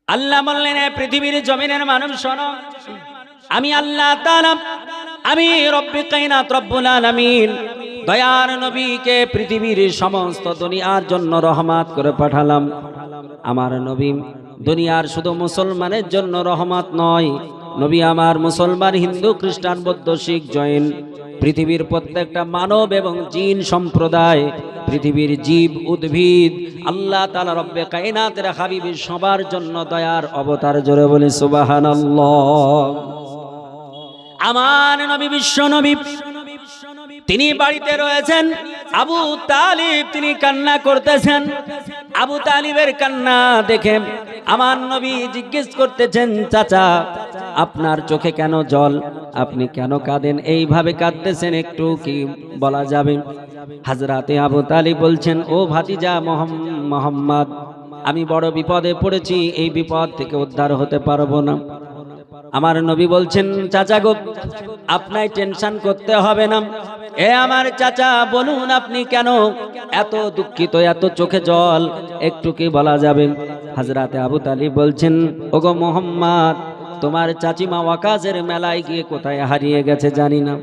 আল্লাহ বললেন, পৃথিবীর জমিনের মানব শোনো, আমি আল্লাহ তাআলা, আমি রব্বে কায়নাত রব্বুল আলামিন দয়ার নবীকে পৃথিবীর সমস্ত দুনিয়ার জন্য রহমত করে পাঠালাম। আমার নবী দুনিয়ার শুধু মুসলমানের জন্য রহমত নয়, নবী আমার মুসলমান, হিন্দু, খ্রিস্টান, বৌদ্ধ, শিখ, জৈন, পৃথিবীর প্রত্যেকটা মানব এবং জিন সম্প্রদায়, পৃথিবীর জীব উদ্ভিদ, আল্লাহ তাআলা রব্বে কায়নাতের হাবিব সবার জন্য দয়ার অবতার। জোরে বলি সুবহানাল্লাহ। আমার নবী বিশ্ব নবী, তিনি বাড়িতে রয়েছেন। আবু তালিব তিনি কান্না করতেছেন। আবু তালিবের কান্না দেখে আমার নবী জিজ্ঞেস করতেছেন, চাচা আপনার চোখে কেন জল? আপনি কেন কাঁদেন? এইভাবে কাঁদতেছেন, একটু কি বলা যাবে? হযরতে আবু তালিব বলছেন, ও ভাতিজা মোহাম্মদ, আমি বড় বিপদে পড়েছি, এই বিপদ থেকে উদ্ধার হতে পারবো না। আমার নবী বলছেন, চাচা গো, আপনার টেনশন করতে হবে না। এ আমার চাচা, বলুন আপনি কেন এত দুঃখিত, এত চোখে জল, একটু কি বলা যাবে? হযরতে আবু তালিব বলছেন, ওগো মোহাম্মদ, তোমার চাচিমা ওয়াকাজের মেলায় গিয়ে কোথায় হারিয়ে গেছে জানি না।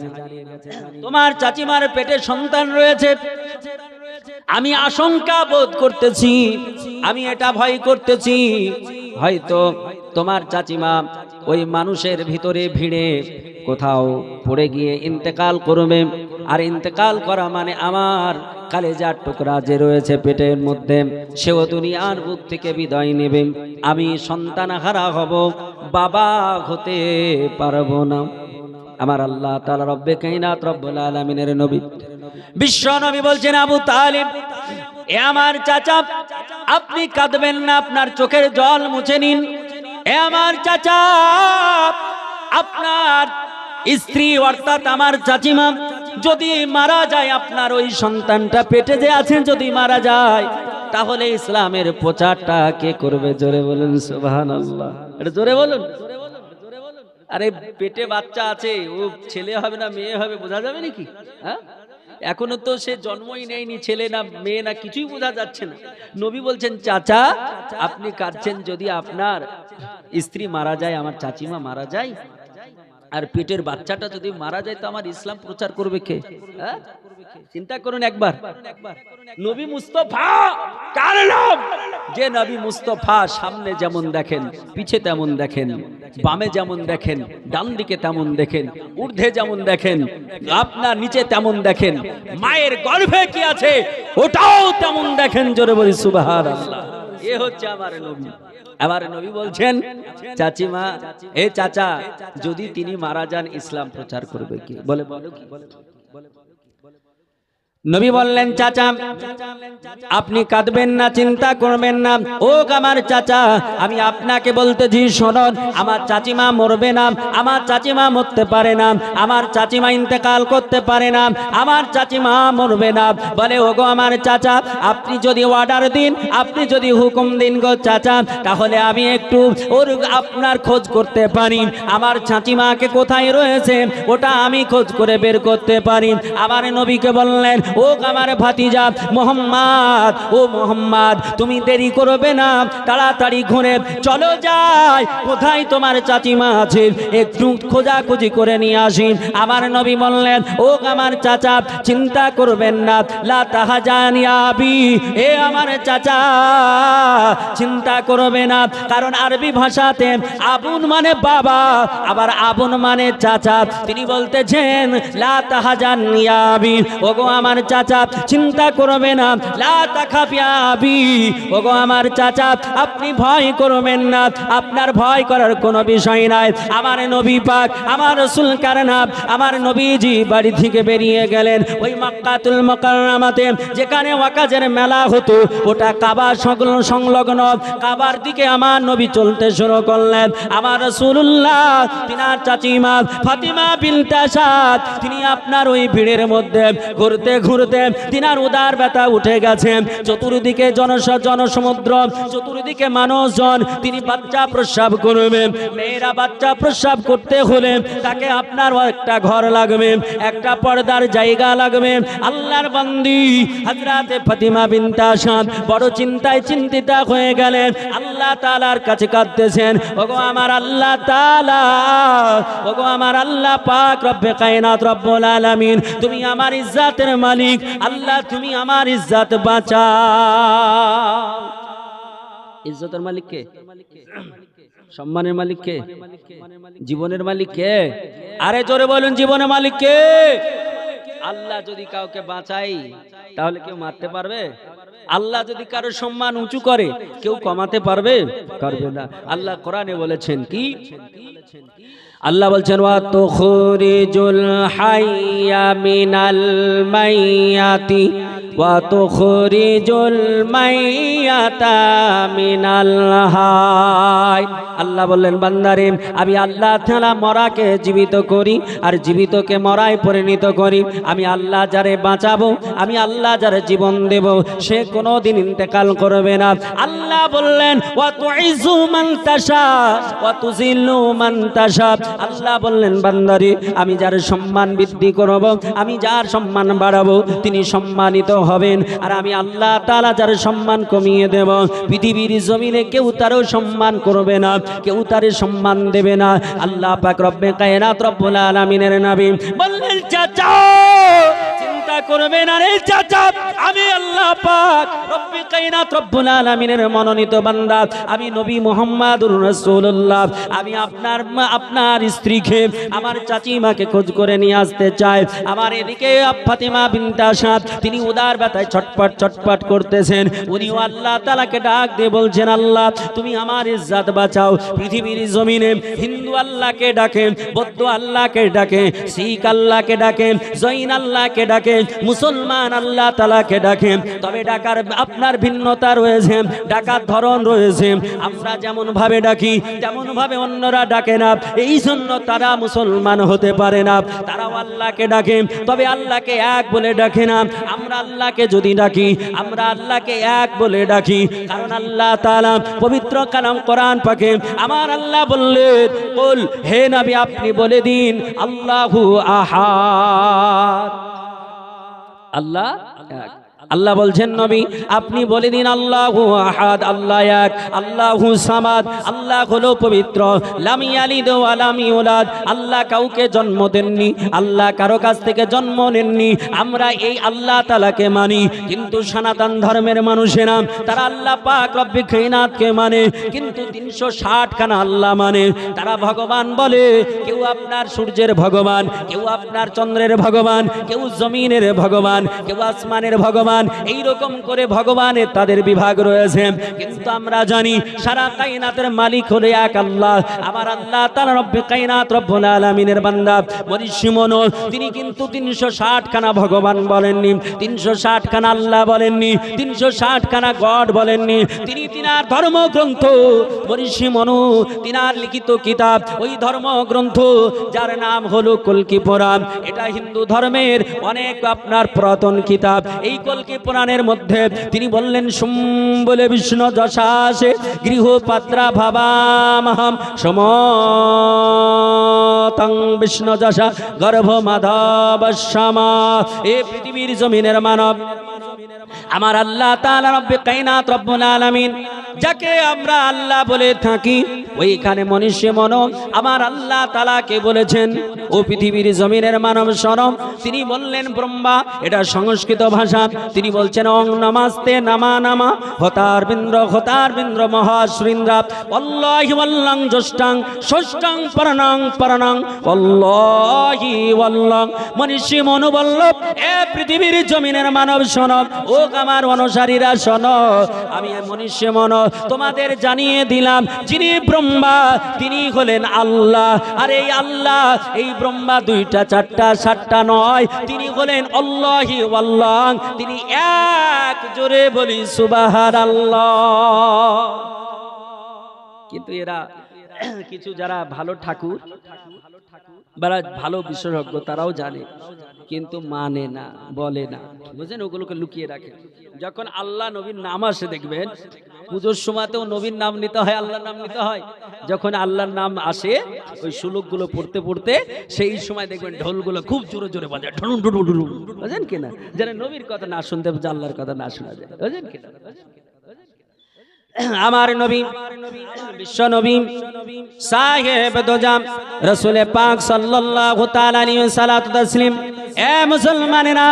তোমার চাচিমার পেটে সন্তান রয়েছে, আমি আশঙ্কা বোধ করতেছি, আমি এটা ভয় করতেছি, হয়তো তোমার চাচিমা ওই মানুষের ভিতরে ভিড়ে কোথাও পড়ে গিয়ে ইন্তেকাল করবে। আর ইন্তেকাল করা মানে আমার কালেজার টুকরা যে রয়েছে পেটের মধ্যে, সেও দুনিয়ার বুক থেকে বিদায় নেবে। আমি সন্তানহারা হব, বাবা হতে পারবো না। আমার আল্লাহ তাআলা রব্বে কায়নাত রব্বুল আলামিনের নবী বিশ্ব নবী বলছেন, আবু তালিব, এ আমার চাচা, আপনি কাঁদবেন না, আপনার চোখের জল মুছে নিন। এ আমার চাচা, আপনার স্ত্রী অর্থাৎ আমার চাচিমা যদি মারা যায়, আপনার ওই সন্তানটা পেটে যে আছে যদি মারা যায়, তাহলে ইসলামের প্রচারটা কে করবে? জোরে বলুন সুবহানাল্লাহ। এটা জোরে বলুন। আরে পেটে বাচ্চা আছে, ও ছেলে হবে না মেয়ে হবে বোঝা যাবে নাকি? হ্যাঁ, এখনো তো সে জন্মই নেয়নি, ছেলে না মেয়ে না কিছুই বোঝা যাচ্ছে না। নবী বলছেন, চাচা আপনি কাঁদছেন, যদি আপনার স্ত্রী মারা যায়, আমার চাচিমা মারা যায়, আর পেটের বাচ্চাটা যদি মারা যায়, তো আমার ইসলাম প্রচার করবে কে? হ্যাঁ, চিন্তা করুন একবার। নবী মুস্তাফা কার নাম? যে নবী মুস্তাফা সামনে যেমন দেখেন, পিছে তেমন দেখেন, বামে যেমন দেখেন, ডান দিকে তেমন দেখেন, ঊর্ধ্বে যেমন দেখেন, আপনার নিচে তেমন দেখেন, মায়ের গর্ভে কি আছে ওটাও তেমন দেখেন। জোরে বলি সুবহানাল্লাহ। এ হচ্ছে আমার নবী। আমার নবী বলছেন, চাচিমা, এ চাচা, যদি তিনি মারা যান, ইসলাম প্রচার করবে কি? বলে বলো কি? নবী বললেন, চাচা আপনি কাঁদবেন না, চিন্তা করবেন না। ও আমার চাচা, আমি আপনাকে বলতেছি শুনুন, আমার চাচিমা মরবে না, আমার চাচিমা মরতে পারে না, আমার চাচিমা ইন্তেকাল করতে পারে না, আমার চাচিমা মরবে না। বলে, ওগো আমার চাচা, আপনি যদি অর্ডার দিন, আপনি যদি হুকুম দিন গো চাচা, তাহলে আমি একটু ওর আপনার খোঁজ করতে পারি, আমার চাচিমাকে কোথায় রয়েছে ওটা আমি খোঁজ করে বের করতে পারি। আমার নবীকে বললেন, ও আমার ভাতিজা মোহাম্মদ, ও মোহাম্মদ, তুমি দেরি করবে না, তাড়াতাড়ি ঘুরে চলো যাই, কোথায় তোমার চাচিমা আছে একটু খোঁজাখুঁজি করে নিয়ে আসি। আমার নবী বললেন, ও আমার চাচা, চিন্তা করবেন না, লা তাহজান ইয়া আবি, এ আমার চাচা চিন্তা করবে না, কারণ আরবি ভাষাতে আবুন মানে বাবা, আবার আবুন মানে চাচা। তিনি বলতেছেন, লা তাহজান ইয়া আবি, ওগো আমার চাচা চিন্তা করবে না, লা তাখাফ ইয়া আবি, ওগো আমার চাচা আপনি ভয় করবেন না, আপনার ভয় করার কোনো বিষয় নাই। আমার নবী পাক, আমার রাসূল কারনাব, আমার নবীজি বাড়ি থেকে বেরিয়ে গেলেন ওই মক্কাতুল মুকাররমাতে, যেখানে ওয়াকাজের মেলা হতো, ওটা কাবা সংলগ্ন। কাবার দিকে আমার নবী চলতে শুরু করলেন। আমার রাসূলুল্লাহ তিনার চাচিমা ফাতিমা বিনতে আসাদ, তিনি আপনার ওই ভিড়ের মধ্যে ঘুরতে মুহূর্তে তিনার উদার ব্যথা উঠে গেছে। চতুর্দিকে জনসমুদ্র, চতুর্দিকে মানুষজন। তিনি বাচ্চা প্রস্রাব করবেন। মেয়েরা বাচ্চা প্রস্রাব করতে হলে তাকে আপনার একটা ঘর লাগবে, একটা পর্দার জায়গা লাগবে। আল্লাহর বান্দি হযরতে ফাতিমা বিনতে আসাদ বড় চিন্তায় চিন্তিতা হয়ে গেলেন। আল্লাহ তাআলার কাছে কাঁদতেছেন, ওগো আমার আল্লাহ তাআলা, ওগো আমার আল্লাহ পাক রব্বে কায়নাত রব্বুল আলামিন, তুমি আমার ইজ্জতের মালিক। আল্লাহ তুমি আমার ইজ্জত বাঁচাও। ইজ্জতের মালিক কে? সম্মানের মালিক কে? জীবনের মালিক কে? আরে জোরে বলুন, জীবনের মালিক কে? আল্লাহ যদি কাউকে বাঁচাই তাহলে কেউ মারতে পারবে? আল্লাহ যদি কারো সম্মান উঁচু করে কেউ কমাতে পারবে? পারবে না। আল্লাহ কোরআনে বলেছেন কি? আল্লাহ বলছেন, ওয়া তুখরিজুল হাইয়া মিনাল মাইয়াতি ওয়া তুখরিজুল মাইয়াতা মিনাল হাই। আল্লাহ বললেন, বান্দারে আমি আল্লাহ তাআলা মরাকে জীবিত করি আর জীবিতকে মরায় পরিণত করি। আমি আল্লাহ যারে বাঁচাবো, আমি আল্লাহ যারে জীবন দেব, সে কোনোদিন ইন্তেকাল করবে না। আল্লাহ বললেন, ওয়া তুইজু মান তাশা ওয়া তুযিল্লু মান তাশা। আল্লাহ বললেন, বান্দারে আমি যার সম্মান বৃদ্ধি করব, আমি যার সম্মান বাড়াবো তিনি সম্মানিত হবেন। আর আমি আল্লাহ তাআলা যার সম্মান কমিয়ে দেব, পৃথিবীর জমিনে কেউ তারও সম্মান করবে না, কেউ তার সম্মান দেবে না। আল্লাহ পাক রব্বে কায়নাত রব্বুল আলামিনের নবী বললেন, চাচা চিন্তা করবে না রে চাচা, আমি আল্লাহ পাক রব্বে কায়নাত রব্বুল আলামিনের মনোনীত বান্দা, আমি নবী মুহাম্মদুর রাসূলুল্লাহ। আমি আপনার স্ত্রীকে, আমার চাচিমাকে খোঁজ করে নিয়ে আসতে চাই। আমার এদিকে ফাতিমা বিনতে আসাদ তিনি উদার ব্যথায় ছটপট করতেছেন। উনিও আল্লাহ তাআলাকে ডাক দিয়ে বলছেন, আল্লাহ তুমি আমার ইজ্জত বাঁচাও। পৃথিবীর জমিনে হিন্দু আল্লাহকে ডাকে, বৌদ্ধ আল্লাহকে ডাকে, শিখ আল্লাহকে ডাকে, জৈন আল্লাহকে ডাকে, মুসলমান আল্লাহ তাআলাকে ডাকে। তবে ডাকার আপনার ভিন্নতা রয়েছে, ডাকার ধরন রয়েছে। আমরা যেমন ভাবে ডাকি তেমন ভাবে অন্যরা ডাকে না, এই জন্য তারা মুসলমান হতে পারে না। তারাও আল্লাহকে ডাকে, তবে আল্লাহকে এক বলে ডাকে না। আমরা আল্লাহকে যদি ডাকি, আমরা আল্লাহকে এক বলে ডাকি, কারণ আল্লাহ তাআলা পবিত্র কালাম কোরআন পাকে আমার আল্লাহ বললেন, কুল হে নবী আপনি বলে দিন আল্লাহু আহাদ, আল্লাহ এক। আল্লাহ বলছেন, নবী আপনি বলে দিন আল্লাহু আহাদ, আল্লাহ এক, আল্লাহু সামাদ। আল্লাহ হলো পবিত্র, লাম ইয়ালিদ ওয়া লাম ইউলাদ। আল্লাহ কাউকে জন্ম দেননি, আল্লাহ কারো কাছ থেকে জন্ম নেননি। আমরা এই আল্লাহ তাআলাকে মানি, কিন্তু সনাতন ধর্মের মানুষেরা তারা আল্লাহ পাক রব্বে কায়নাতকে মানে, কিন্তু 360 খানা আল্লাহ মানে। তারা ভগবান বলে, কেউ আপনার সূর্যের ভগবান, কেউ আপনার চন্দ্রের ভগবান, কেউ জমিনের ভগবান, কেউ আসমানের ভগবান। এই রকম করে ভগবানের তাদের বিভাগ রয়েছে, কিন্তু আমরা জানি সারা কায়নাতের মালিক হলো এক আল্লাহ। আমার আল্লাহ তাআলা রব্বে কায়নাত রব্বুল আলামিনের বান্দা মনীষী মনো, তিনি কিন্তু 360 খানা ভগবান বলেননি, 360 খানা আল্লাহ বলেননি, 360 খানা গড বলেননি। তিনি তিনার ধর্মগ্রন্থ মনীষী মনো, তিনার লিখিত কিতাব, ওই ধর্মগ্রন্থ যার নাম হলো কল্কি পুরাণ। এটা হিন্দু ধর্মের অনেক আপনার পুরাতন কিতাব। এই কল্কি পুরাণের মধ্যে তিনি বললেন, সোম বলে বিষ্ণু যশাসে গৃহপাত্রা ভাবামহম সমতং বিষ্ণু যশা গর্ভ মাধবশ্যামা। এ পৃথিবীর জমিনের মানব, আমার আল্লাহ তাআলা রব্বে কায়নাত রব্বুল আলামিন যাকে আমরা আল্লাহ বলে থাকি, ওইখানে মনীষী মনো আমার আল্লাহ তাআলাকে বলেছেন, ও পৃথিবীর জমিনের মানব শরম। তিনি বললেন ব্রহ্মা, এটা সংস্কৃত ভাষা। তিনি বলছেন, ওং নমস্তে নামা নামা হতার বিন্দ্র মহাশ্রীন্দ্রা অল্লাহি ওয়াল্লাং জ্যৈষ্ঠাং ষষ্ঠাং পরনাং পরনাং অল্লাহি ওয়াল্লাং। মনীষী মনো বলল, এ পৃথিবীর জমিনের মানব শোনো, ও আমার অনুসারীরা শোনো, আমি মনীষী মনো তোমাদের জানিয়ে দিলাম, যিনি ব্রহ্মা তিনি হলেন আল্লাহ। আর এই আল্লাহ, এই ব্রহ্মা 2টা 4টা 7টা নয়, তিনি হলেন আল্লাহি ওয়াল্লাহ, তিনি এক। জোরে বলি সুবহানাল্লাহ। কিন্তু এরা কিছু যারা ভালো ঠাকুর বা ভালো বিশেষজ্ঞ তারাও জানে, কিন্তু মানে না, বলে না, বুঝলেন, ওগুলোকে লুকিয়ে রাখে। যখন আল্লাহ নবীর নাম আসে দেখবেন পুজোর সময়তেও নবীর নাম নিতে হয়, আল্লাহর নাম নিতে হয়। যখন আল্লাহর নাম আসে ওই শ্লোকগুলো পড়তে পড়তে সেই সময় দেখবেন ঢোলগুলো খুব জোরে জোরে বাজায়, ঢুলুম ঢুলুম ঢুলুম, বুঝলেন কিনা, যেন নবীর কথা না শুনতে আল্লাহর কথা না শোনা যায়, বুঝলেন কিনা। আমার নবী বিশ্ব নবী সাহেব দোজাম রাসূল পাক সাল্লাল্লাহু তাআলা আলাইহি সাল্লাতু তাসলিম। এ মুসলমানেরা,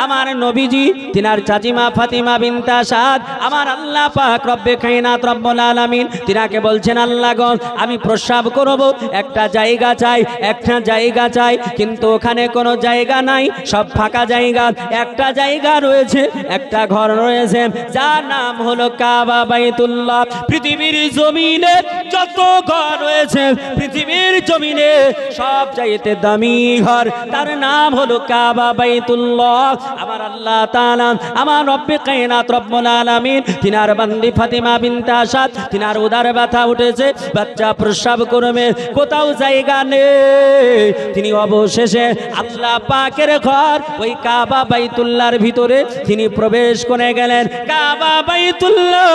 আমার নবীজি তিনার চাচিমা ফাতিমা বিনতে আসাদ আমার আল্লাহ পাক রব্বে কায়নাত রব্বুল আলামিন তিনাকে বলছেন, আল্লাহ গো আমি প্রস্রাব করব, একটা জায়গা চাই, একটা জায়গা চাই, কিন্তু ওখানে কোনো জায়গা নাই, সব ফাঁকা জায়গা। একটা জায়গা রয়েছে, একটা ঘর রয়েছে, যার নাম হলো কাবা বাইতুল্লাহ। পৃথিবীর জমিনে যত ঘর রয়েছে, পৃথিবীর জমিনে সব চাইতে দামি ঘর, তার নাম হলো কাবা বাইতুল্লাহ। আমার আল্লাহ তাআলা আমার রব্বে কায়নাত রব্বুল আলামিন তিনার বান্দি ফাতিমা বিনতে আসাদ তিনার উদার ব্যথা উঠেছে, বাচ্চা প্রস্রাব করবে, কোথাও জায়গা নেই, তিনি অবশেষে আল্লাহ পাকের ঘর ওই কাবা বাইতুল্লাহর ভিতরে তিনি প্রবেশ করে গেলেন। কাবা বাইতুল্লাহ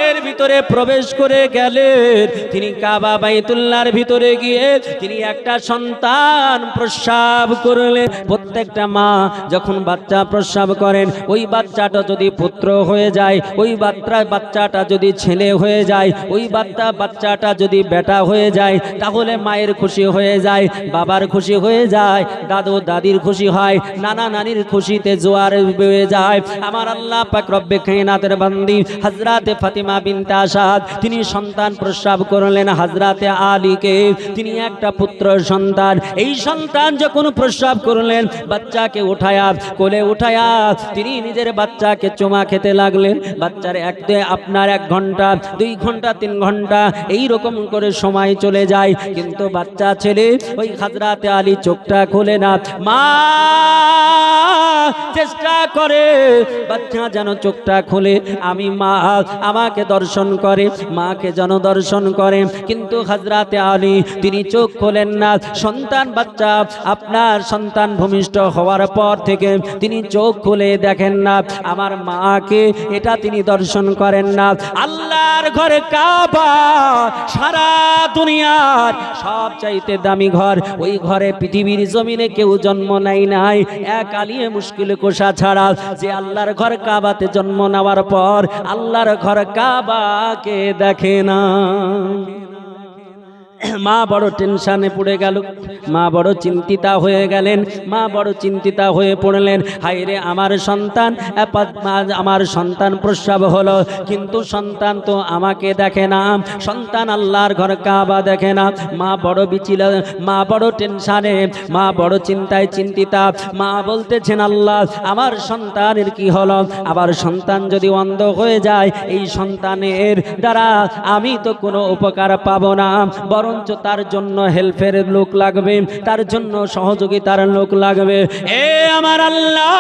এর ভিতরে প্রবেশ করে গেলেন, তিনি কাবা বাইতুল্লাহর ভিতরে গিয়ে তিনি একটা সন্তান প্রস্রাব করলেন। প্রত্যেকটা মা যখন বাচ্চা প্রস্রাব করেন, ওই বাচ্চাটা যদি পুত্র হয়ে যায়, ওই বাচ্চাটা যদি ছেলে হয়ে যায়, ওই বাচ্চাটা যদি বেটা হয়ে যায়, তাহলে মায়ের খুশি হয়ে যায়, বাবার খুশি হয়ে যায়, দাদু দাদির খুশি হয়, নানা নানির খুশিতে জোয়ার বয়ে যায়। আমার আল্লাহ পাক রব্বে কায়নাতের বান্দি হযরতে ফাতিমা বিনতে আসাদ তিনি সন্তান প্রস্রাব করলেন হযরতে আলীকে, তিনি একটা পুত্র সন্তান। এই সন্তান যখন প্রস্রাব করলেন, বাচ্চাকে উঠায়া কোলে উঠায়া তিনি নিজের বাচ্চাকে চুমা খেতে লাগলেন। বাচ্চার আপনার 1 ঘন্টা 2 ঘন্টা 3 ঘন্টা এই রকম করে সময় চলে যায়, কিন্তু বাচ্চা ছেলে ওই হযরতে আলী চোখটা খোলে না। মা চেষ্টা করে বাচ্চা যেন চোখটা খোলে, আমি মা আমাকে দর্শন করে, মাকে যেন দর্শন করে, কিন্তু হযরতে আলী তিনি চোখ খোলেন না। সন্তান বাচ্চা আপনার সন্তান ভূমিষ্ঠ হওয়ার পর থেকে তিনি চোখ খুলে দেখেন না আমার মাকে, এটা তিনি দর্শন করেন না। আল্লাহর ঘরে কাবা সারা দুনিয়ার সব চাইতে দামি ঘর, ওই ঘরে পৃথিবীর জমিনে কেউ জন্ম নেয় নাই এক আলিয়ে মুশকিল কোষা ছাড়া, যে আল্লাহর ঘর কাবাতে জন্ম নেওয়ার পর আল্লাহর ঘর কাবাকে দেখে না। মা বড় টেনশনে পড়ে গেল, মা বড় চিন্তিতা হয়ে গেলেন, মা বড় চিন্তিতা হয়ে পড়লেন, হায়রে আমার সন্তান প্রস্রাব হলো, কিন্তু সন্তান তো আমাকে দেখে না, সন্তান আল্লাহর ঘর কাবা দেখে না। মা বড় মা বড় টেনশনে, মা বড় চিন্তায় চিন্তিতা। মা বলতেছেন, আল্লাহ আমার সন্তানের কি হলো, আবার সন্তান যদি অন্ধ হয়ে যায়, এই সন্তানের দ্বারা আমি তো কোনো উপকার পাবো না, বরঞ্চ তার জন্য হেল্পের লোক লাগবে, তার জন্য সহযোগিতার লোক লাগবে। এ আমার আল্লাহ,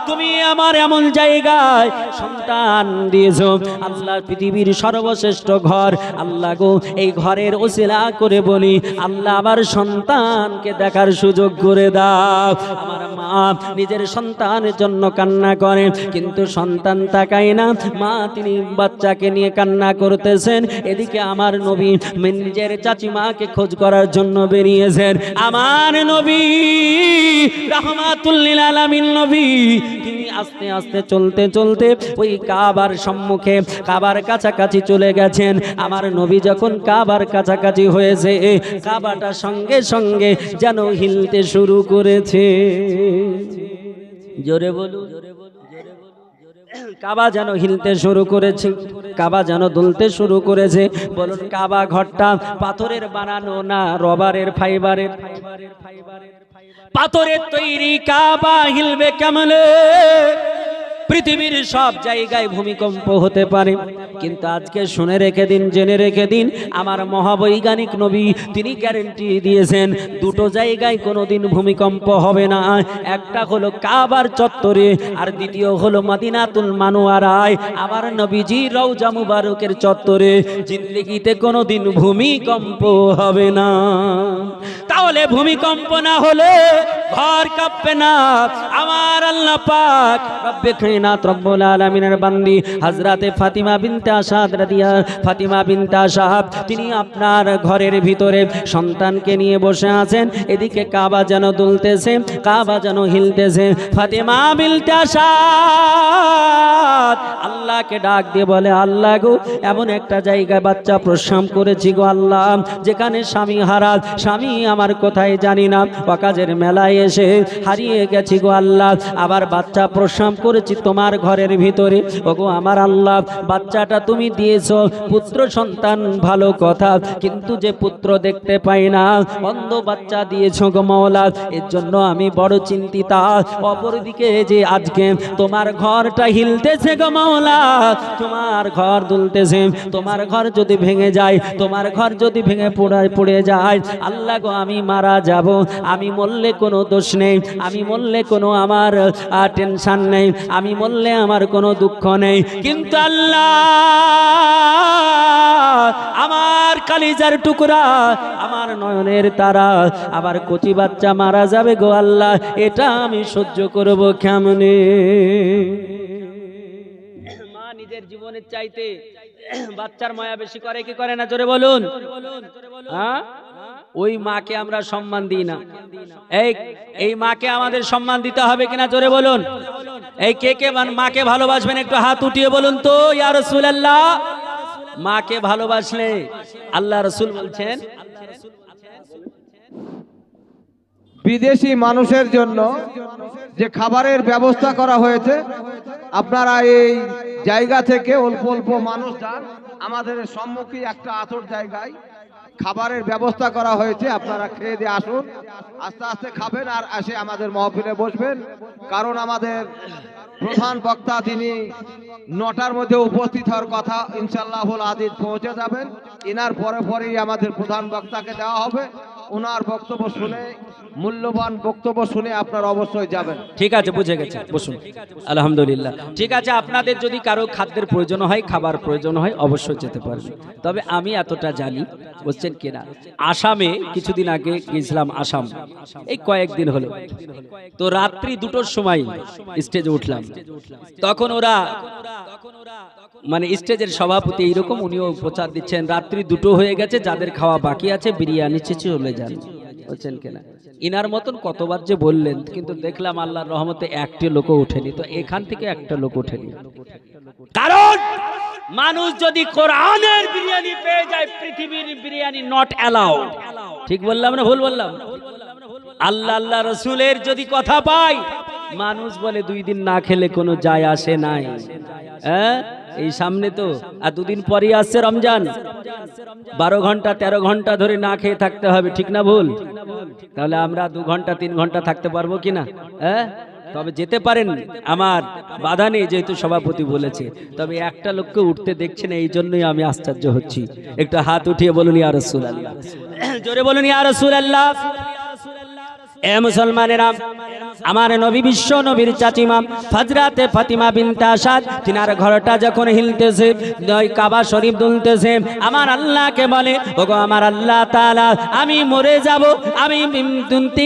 তুমি আমার এমন জায়গায় সন্তান দিয়েছো, আল্লাহ পৃথিবীর সর্বশ্রেষ্ঠ ঘর, আল্লাহ গো এই ঘরের ওসিলা করে বলি, আল্লাহ আমার সন্তানকে দেখার সুযোগ করে দাও। আমার মা নিজের সন্তানের জন্য কান্না করে, কিন্তু সন্তান তাকায় না, মা তিনি বাচ্চাকে নিয়ে কান্না করতেছেন। এদিকে আমার নবী নিজের চাচিমাকে খোঁজ করার জন্য বেরিয়েছেন। আমার নবী রাহমাতুল লিল আলামিন নবী তিনি আস্তে আস্তে চলতে চলতে ওই কাবার সম্মুখে, কাবার কাছাকাছি চলে গেছেন। আমার নবী যখন কাবার কাছাকাছি হয়েছে, কাবাটা সঙ্গে সঙ্গে যেন হিলতে শুরু করেছে। জোরে বলুন, কাবা যেন হিলতে শুরু করেছে, কাবা যেন দুলতে শুরু করেছে। বলুন, কাবা ঘরটা পাথরের বানানো না রবারের ফাইবারের? পাথরের তৈরি কাবা হিলবে কেমনে? পৃথিবীর সব জায়গায় ভূমিকম্প হতে পারে, কিন্তু আজকে শুনে রেখে দিন, জেনে রেখে দিন, আমার মহাবৈজ্ঞানিক নবী তিনি গ্যারেন্টি দিয়েছেন দুটো জায়গায় কোনোদিন ভূমিকম্প হবে না। একটা হলো কাবার চত্বরে, আর দ্বিতীয় হলো মদিনাতুল মানওয়ারায় আমার নবীজি রওজা মুবারকের চত্বরে। জিন্দেগিতে কোনোদিন ভূমিকম্প হবে না। তাহলে ভূমিকম্প না হলে ঘর কাঁপবে না। আমার আল্লাহ পাক রব্বে কায়নাত রব্বুল আলামিনের বান্দি হযরতে ফাতিমা বিনতে আসাদ ফাতিমা বিনতে আসাদ তিনি আপনার ঘরের ভিতরে সন্তানকে নিয়ে বসে আছেন। এদিকে কাবা যেন দুলতেছে, কাবা যেন হিলতেছে। ফাতিমা বিনতে আসাদ আল্লাহকে ডাক দিয়ে বলে, আল্লাহ গো, এমন একটা জায়গায় বাচ্চা প্রসব করেছি গো আল্লাহ, যেখানে স্বামী হারা, স্বামী আমার কোথায় জানি না, ওয়াকাজের মেলায় এসে হারিয়ে গেছি গো আল্লাহ। আবার বাচ্চা প্রসব করেছি তোমার ঘরের ভিতরে। ওগো আমার আল্লাহ, বাচ্চাটা তুমি দিয়েছো, পুত্র সন্তান ভালো কথা, কিন্তু যে পুত্র দেখতে পাই না, অন্ধ বাচ্চা দিয়েছো গো মাওলা, এর জন্য আমি বড় চিন্তিতা। অপরদিকে যে আজকে তোমার ঘরটা হিলতেছে গো মাওলা, তোমার ঘর দুলতেছে, তোমার ঘর যদি ভেঙে যায়, তোমার ঘর যদি ভেঙে পড়ে যায়, আল্লাহ গো আমি মারা যাব। আমি মরলে কোনো দোষ নেই, আমি মরলে কোনো আমার টেনশন নেই, আমি মরলে আমার কোনো দুঃখ নেই, কিন্তু আল্লাহ আমার কালিজার টুকরা, আমার নয়নের তারা, আবার কচি বাচ্চা মারা যাবে গো আল্লাহ, এটা আমি সহ্য করব কেমনে? মা নিজের জীবনের চাইতে বাচ্চার মায়া বেশি করে কি করে না? জোরে বলুন। হ্যাঁ, ওই মাকে আমরা সম্মান দিই না। এই মাকে আমাদের সম্মান দিতে হবে কিনা? জোরে বলুন। এই কে কে মাকে ভালোবাসবেন একটু হাত উঠিয়ে বলুন তো, ইয়া রাসূলুল্লাহ। মাকে ভালোবাসলে আল্লাহ রাসূল বলছেন, বিদেশি মানুষের জন্য যে খাবারের ব্যবস্থা করা হয়েছে, আপনারা এই জায়গা থেকে অল্প অল্প মানুষ যান, আমাদের সম্মুখে একটা আতর জায়গায় খাবারের ব্যবস্থা করা হয়েছে, আপনারা খেয়ে দিয়ে আসুন, আস্তে আস্তে খাবেন আর এসে আমাদের মাহফিলে বসবেন। কারণ আমাদের প্রধান বক্তা তিনি 9টার মধ্যে উপস্থিত হওয়ার কথা, ইনশাআল্লাহুল আজিজ পৌঁছে যাবেন। ইনার পরে পরেই আমাদের প্রধান বক্তাকে দেওয়া হবে। ওনার বক্তব্য শুনে, মূল্যবান বক্তব্য শুনে আপনারা অবশ্যই যাবেন। ঠিক আছে, বুঝে গেছে, বসুন। আলহামদুলিল্লাহ, ঠিক আছে। আপনাদের যদি কারো খাদ্যের প্রয়োজন হয়, খাবার প্রয়োজন হয়, অবশ্যই যেতে পারবেন। তবে আমি এতটা জানি, বুঝছেন কিনা, আসামে কিছুদিন আগে গেছিলাম, আসাম এই কয়েকদিন হলো, তো রাত্রি 2টোর সময় স্টেজে উঠলাম। তখন ওরা মানে স্টেজের সভাপতি এইরকম, উনিও প্রচার দিচ্ছেন, রাত্রি 2টো হয়ে গেছে, যাদের খাওয়া বাকি আছে বিরিয়ানি চেয়ে চলে যান, বুঝছেন কিনা। ইনার মতন কতবার যে বললেন, কিন্তু দেখলাম আল্লাহর রহমতে একটি লোকও ওঠেনি। তো এখান থেকে একটা লোক ওঠেনি, কারণ মানুষ যদি কোরআনের বিরিয়ানি পেয়ে যায়, পৃথিবীর বিরিয়ানি নট অ্যালাউড। ঠিক বললাম না ভুল বললাম? আল্লাহ রাসূলের যদি কথা পাই, মানুষ বলে 2 দিন না খেলে কোনো যায় আসে নাই। হ্যাঁ, এই সামনে তো আর 2 দিন পরেই আসছে রমজান, 12 ঘন্টা 13 ঘন্টা ধরে না খেয়ে থাকতে হবে, ঠিক না ভুল? তাহলে আমরা 2 ঘন্টা 3 ঘন্টা থাকতে পারবো কিনা? হ্যাঁ, তবে যেতে পারেন, আমার বাধা নেই, যেহেতু সভাপতি বলেছে। তবে একটা লোককে উঠতে দেখছেন, এই জন্যই আমি আশ্চর্য হচ্ছি। একটু হাত উঠিয়ে বলুন ইয়া রাসূলুল্লাহ, জোরে বলুন ইয়া রাসূলুল্লাহ। এ মুসলমানেরা, আমার নবী বিশ্ব নবীর চাচিমা হযরতে ফাতিমা বিনতে আসাদ, তিনার ঘরটা যখন হিলতেছে, ওই কাবা শরীফ দুলতেছে, আমার আল্লাহকে বলে, ওগো আমার আল্লাহ তাআলা, আমি মরে যাব, আমি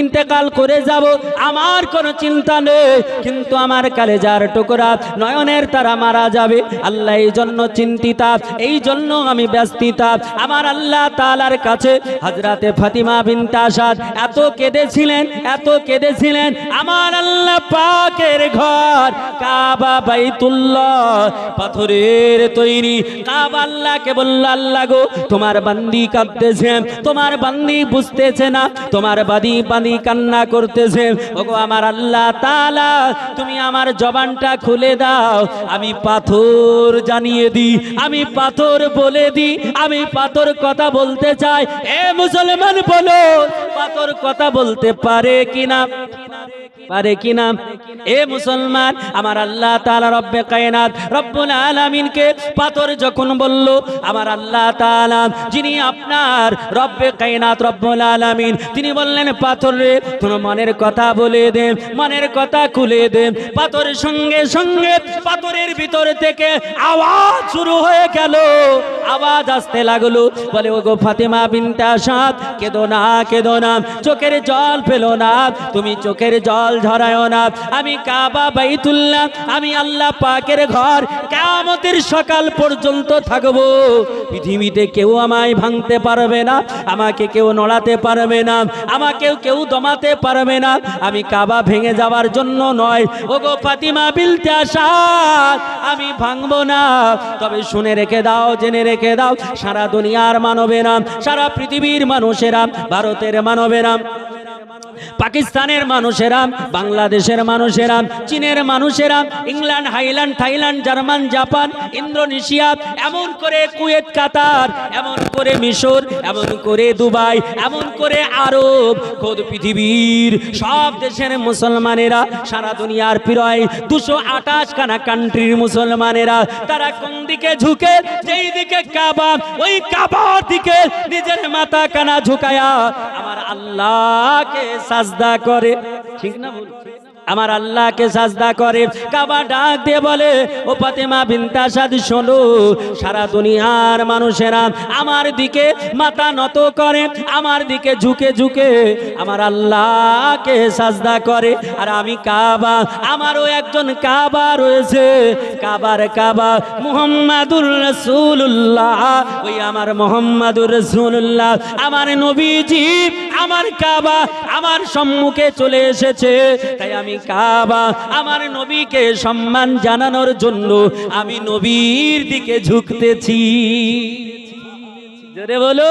ইন্তেকাল করে যাব, আমার কোনো চিন্তা নেই, কিন্তু আমার কলেজার টুকরা, নয়নের তারা মারা যাবে। আল্লাহ এই জন্য চিন্তিতা, এই জন্য আমি ব্যস্তিতা। আমার আল্লাহ তাআলার কাছে হযরতে ফাতিমা বিনতে আসাদ এত কেঁদেছিলেন, এত কেঁদেছিলেন। আমার আল্লাহ পাকের ঘর কাবা বাইতুল্লাহ, পাথরের তৈরি কাবা। আল্লাহকে বলল, আল্লাহ গো, তোমার বান্দি কাঁদতেছে, তোমার বান্দি বুঝতেছে না, তোমার বান্দি কান্না করতেছে। ওগো আমার আল্লাহ তাআলা, তুমি আমার জবানটা খুলে দাও, আমি পাথর জানিয়ে দিই, আমি পাথর বলে দিই, আমি পাথর কথা বলতে চাই। এ মুসলমান বলো, পাথর কথা বলতে পারে কিনা? পারে কিনা? এ মুসলমান, আমার আল্লাহ তাআলা রব্বে কায়নাত রব্বুল আলামিনকে পাথর যখন বলল, আমার আল্লাহ তাআলা যিনি আপনার রব্বে কায়নাত রব্বুল আলামিন, তিনি বললেন পাথর রে তোর মনের কথা বলে দে, মনের কথা খুলে দে। পাথরের সঙ্গে সঙ্গে পাথরের ভিতর থেকে আওয়াজ শুরু হয়ে গেল, আওয়াজ আসতে লাগলো, বলে ওগো ফাতেমা বিনতে আসাদ, কেঁদো না কেঁদো না, চোখের জল ফেলো না, তুমি চোখের জল ঝরায়ো না। আমি কাবা বাইতুল্লাহ, আমি আল্লাহ পাকের ঘর কিয়ামতের সকাল পর্যন্ত থাকবো। পৃথিবীতে কেউ আমায় ভাঙতে পারবে না, আমাকে কেউ নড়াতে পারবে না, আমাকে কেউ দমাতে পারবে না। আমি কাবা ভেঙে যাওয়ার জন্য নয়, ওগো ফাতেমা বিনতে আসাদ, আমি ভাঙবো না। তবে শুনে রেখে দাও, জেনে রেখে দাও, সারা দুনিয়ার মানবেরা, সারা পৃথিবীর মানুষেরা, ভারতের মানবেরা, পাকিস্তানের মানুষেরা, বাংলাদেশের মানুষেরা, চীনের মানুষেরা, England, highland, Thailand, German, Japan, Indonesia, এমন করে কুয়েত, কাতার, এমন করে মিশর, এমন করে দুবাই, এমন করে আরব, খোদ পৃথিবীর সব দেশের মুসলমানেরা, সারা দুনিয়ার প্রায় 228 খানা কান্ট্রির মুসলমানেরা, তারা কোন দিকে ঝুঁকে? যেই দিকে কাবা, ওই কাবার দিকে নিজের মাথা কানা ঝুঁকায়া আমার আল্লাহকে সাজদা করে। ঠিক না বল? আমার আল্লাহকে সাজদা করে। কাবা ডাক দিয়ে বলে, ও ফাতেমা বিনতে আসাদ শোনো, সারা দুনিয়ার মানুষেরা আমার দিকে মাথা নত করে, আমার দিকে ঝুঁকে ঝুঁকে আমার আল্লাহকে সাজদা করে। আর আমি কাবা, আমারও একজন কাবা রয়েছে, কাবার কাবা মুহাম্মাদুর রাসূলুল্লাহ, ওই আমার মুহাম্মাদুর রাসূলুল্লাহ, আমার নবীজি, আমার কাবা আমার সম্মুখে চলে এসেছে। তাই আমি কাবা, আমার নবীকে সম্মান জানানোর জন্য আমি নবীর দিকে ঝুঁকতেছি। জোরে বলো।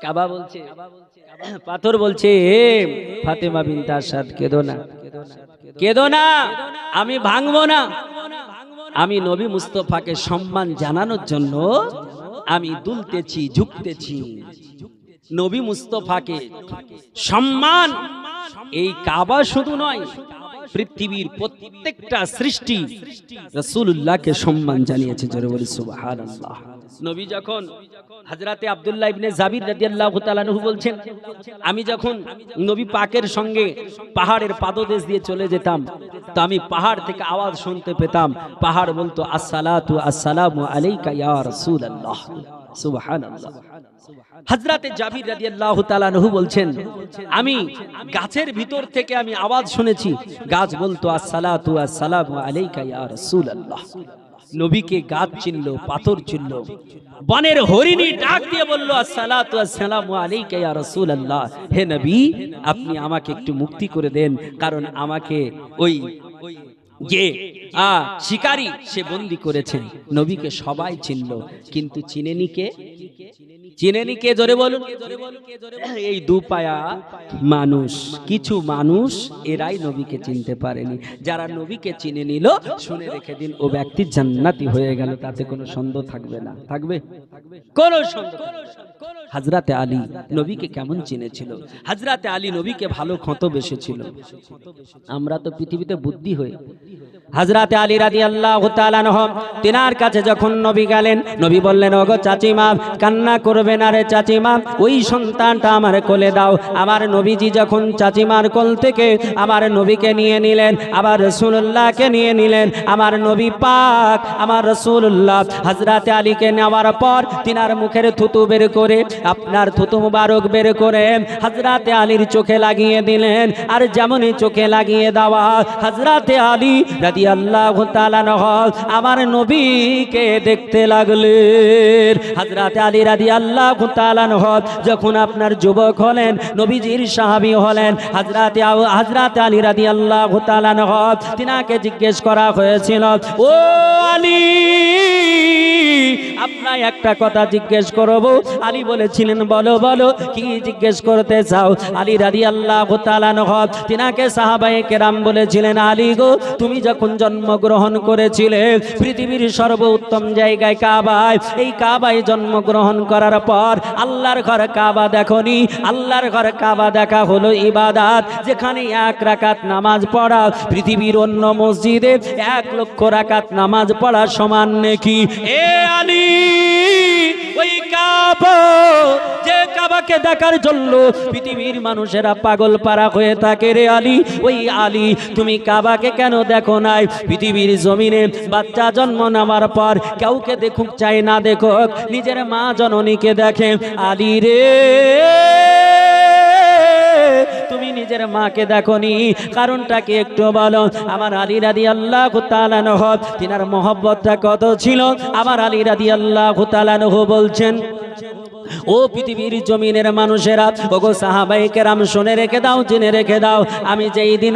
কাবা বলছে, পাথর বলছে, হে ফাতেমা বিনতে আসাদ, কেঁদো না, কেঁদো না, আমি ভাঙবো না। আমি নবী মুস্তাফাকে সম্মান জানানোর জন্য আমি দুলতেছি, ঝুঁকতেছি। নবী মুস্তাফাকে সম্মান, এই কাবা শুধু নয়, পৃথিবীর প্রত্যেকটা সৃষ্টি রাসূলুল্লাহকে সম্মান জানিয়েছে। জোরে বলি সুবহানাল্লাহ। নবী যখন, হযরতে আব্দুল্লাহ ইবনে জাবির রাদিয়াল্লাহু তাআলা আনহু বলছেন, আমি যখন নবী পাকের সঙ্গে পাহাড়ের পাদদেশ দিয়ে চলে যেতাম, তো আমি পাহাড় থেকে আওয়াজ শুনতে পেতাম, পাহাড় বলতো আসসালাতু আসসালামু আলাইকা ইয়া রাসূলুল্লাহ। সুবহানাল্লাহ। হযরতে জাবির রাদিয়াল্লাহু তাআলা আনহু বলছেন, আমি গাছের ভিতর থেকে আমি আওয়াজ শুনেছি, গাছ বলতো আসসালাতু আসসালামু আলাইকা ইয়া রাসূলুল্লাহ। নবীকে গাছ চিনল, পাথর চিনল। বনের হরিণী ডাক দিয়ে বলল, আসসালাতু আসসালামু আলাইকা ইয়া রাসূলুল্লাহ, হে নবী আপনি আমাকে একটু মুক্তি করে দেন, কারণ আমাকে ওই যে শিকারী সে বন্দী করেছেন। নবীকে সবাই চিনল, কিন্তু চিনেনি কে? চিনেনি কে? জোরে বলুন। এই দুপায়া মানুষ, কিছু মানুষ, এরাই নবীকে চিনতে পারেনি। যারা নবীকে চিনে নিল, শুনে রেখে দিন, ও ব্যক্তি জান্নাতি হয়ে গেল, তাতে কোনো সন্দেহ থাকবে না। থাকবে কোনো সন্দেহ? হযরতে আলী নবীকে কেমন চিনেছিল? হযরতে আলী নবীকে ভালো ক্ষত বেসেছিল। আমরা তো পৃথিবীতে বুদ্ধি হয়ে, হযরতে আলী রাদিয়াল্লাহু তাআলা আনহু তিনার কাছে যখন নবী গেলেন, নবী বললেন, ওগো চাচিমা, কান্না করবে না রে চাচিমা, ওই সন্তানটা আমার কোলে দাও। আমার নবীজি যখন চাচিমার কোল থেকে আমার নবীকে নিয়ে নিলেন, আবার রাসূলুল্লাহকে নিয়ে নিলেন, আমার নবী পাক আমার রাসূলুল্লাহ হযরতে আলীকে নেওয়ার পর তিনার মুখের থুতু বের করে, আপনার থুতু মুবারক বের করে হযরতে আলীর চোখে লাগিয়ে দিলেন। আর যেমনই চোখে লাগিয়ে দেওয়া, হযরতে আলী রাদিয়াল্লাহু তাআলা আনহু আমার নবীকে দেখতে লাগলেন। হযরতে আলী রাদিয়াল্লাহু তাআলা আনহু যখন আপনার যুবক হলেন, নবীজির সাহাবী হলেন, হযরতে আলী রাদিয়াল্লাহু তাআলা আনহু তিনাকে জিজ্ঞেস করা হয়েছিল, ও আলী, আপনার একটা কথা জিজ্ঞেস করব। আলী বলেছিলেন বলো বলো, কি জিজ্ঞেস করতে চাও? আলী রাদিয়াল্লাহু তাআলা আনহু তিনাকে সাহাবায়ে কেরাম বলেছিলেন, আলী গো, তুমি যখন জন্মগ্রহণ করেছিলে পৃথিবীর সর্বোত্তম জায়গায় কাবায়, এই কাবায় জন্মগ্রহণ করার পর আল্লাহর ঘর কাবা দেখনি? আল্লাহর ঘর কাবা দেখা হলো ইবাদত, যেখানে 1 রাকাত নামাজ পড়া পৃথিবীর অন্য মসজিদে 1 লক্ষ রাকাত নামাজ পড়া সমান নেকি। এ আলী, ওই কাবা, যে কাবাকে দেখার জন্য পৃথিবীর মানুষেরা পাগল পারা হয়ে থাকে রে আলী, ওই আলী তুমি কাবাকে কেন দেখো নাই? পৃথিবীর জমিনে বাচ্চা জন্ম নেওয়ার পর কাউকে দেখুক চাই না দেখুক, নিজের মা জননীকে দেখে। আলী রে, তুমি নিজের মাকে দেখনি, কারণটা কি একটু বলো? আমার আলী রাদিয়াল্লাহু তাআলা আনহু তিনার মহব্বতটা কত ছিল। আমার আলী রাদিয়াল্লাহু তাআলা আনহু বলছেন, ও পৃথিবীর জমিনের মানুষেরা, ওগো সাহাবায়ে কেরাম, শুনে রেখে দাও, জেনে রেখে দাও, আমি যেই দিন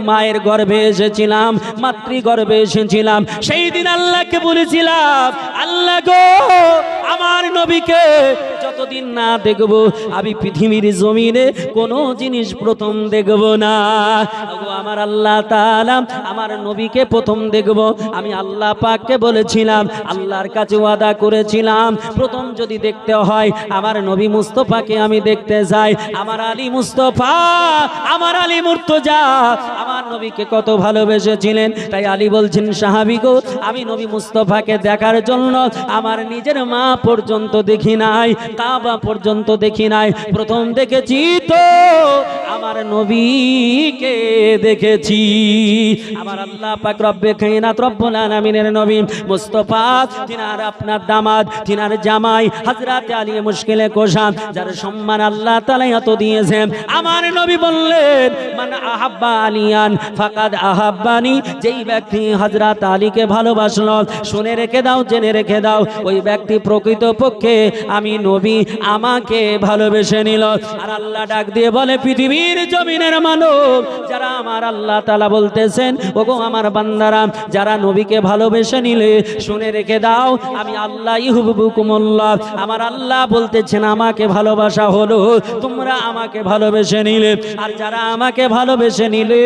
মায়ের গর্ভে এসেছিলাম, মাতৃগর্ভে এসেছিলাম, সেই দিন আল্লাহকে বলেছিলাম, আল্লাহ গো, আমার নবীকে যতদিন না দেখব আমি পৃথিবীর জমিনে কোনো জিনিস প্রথম দেখব না। ওগো আমার আল্লাহ তাআলা, আমার নবীকে প্রথম দেখব। আমি আল্লাহ পাককে বলেছিলাম, আল্লাহর কাছে ওয়াদা করেছিলাম, প্রথম যদি দেখতে হয় আমার নবী মুস্তাফাকে আমি দেখতে যাই। আমার আলী মুস্তাফা, আমার আলী মুর্তজা আমার নবীকে কত ভালোবেসেছিলেন। তাই আলী বলছেন, সাহাবী গো, আমি নবী মুস্তাফাকে দেখার জন্য আমার নিজের মা পর্যন্ত দেখি নাই, কাবা পর্যন্ত দেখি নাই, প্রথম দেখেছি তো আমার নবীকে দেখেছি। আমার আল্লাহ পাক রব্বে কায়নাত রব্বুল আলামিনের নবী মুস্তাফা, তিনার আপনার দামাদ, তিনার জামাই হযরত আলী মুশকিলে কোশা, যার সম্মান আল্লাহ তাআলা এত দিয়েছেন। আমার নবী বললেন, মান আহাব্বা আলিয়ান ফাকাদ আহাব্বানি, যেই ব্যক্তি হযরত আলীকে ভালোবাসলো, শুনে রেখে দাও, জেনে রেখে দাও, ওই ব্যক্তি প্রকৃতপক্ষে আমি নবী আমাকে ভালোবেসে নিল। আর আল্লাহ ডাক দিয়ে বলে, পৃথিবীর জমিনের মানব যারা আমার আল্লাহ তাআলা বলতেছেন, ওগো আমার বান্দারা, যারা নবীকে ভালোবেসে নিলে শুনে রেখে দাও, আমি আল্লাহ ইউহিব্বুকুমুল্লাহ, আমার আল্লাহ বলতেছেন আমাকে ভালোবাসা হলো, তোমরা আমাকে ভালোবেসে নিলে। আর যারা আমাকে ভালোবেসে নিলে,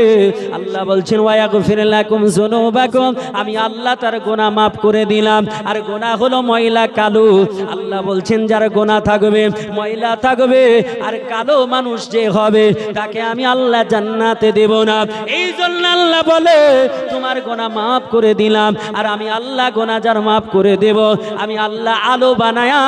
আল্লাহ বলছেন ওয়ায়াগফির লাকুম যুনুবাকুম, আমি আল্লাহ তার গুনাহ মাফ করে দিলাম। আর গুনাহ হলো ময়লা কালো। আল্লাহ বলছেন যার গুনাহ থাকবে, ময়লা থাকবে, আর কালো মানুষ যে হবে তাকে আমি আল্লাহ জান্নাতে দেব না। এই জন্য আল্লাহ বলে, তোমার গুনাহ মাফ করে দিলাম, আর আমি আল্লাহ গুনাহ যার মাফ করে দেব, আমি আল্লাহ আলো বানায়া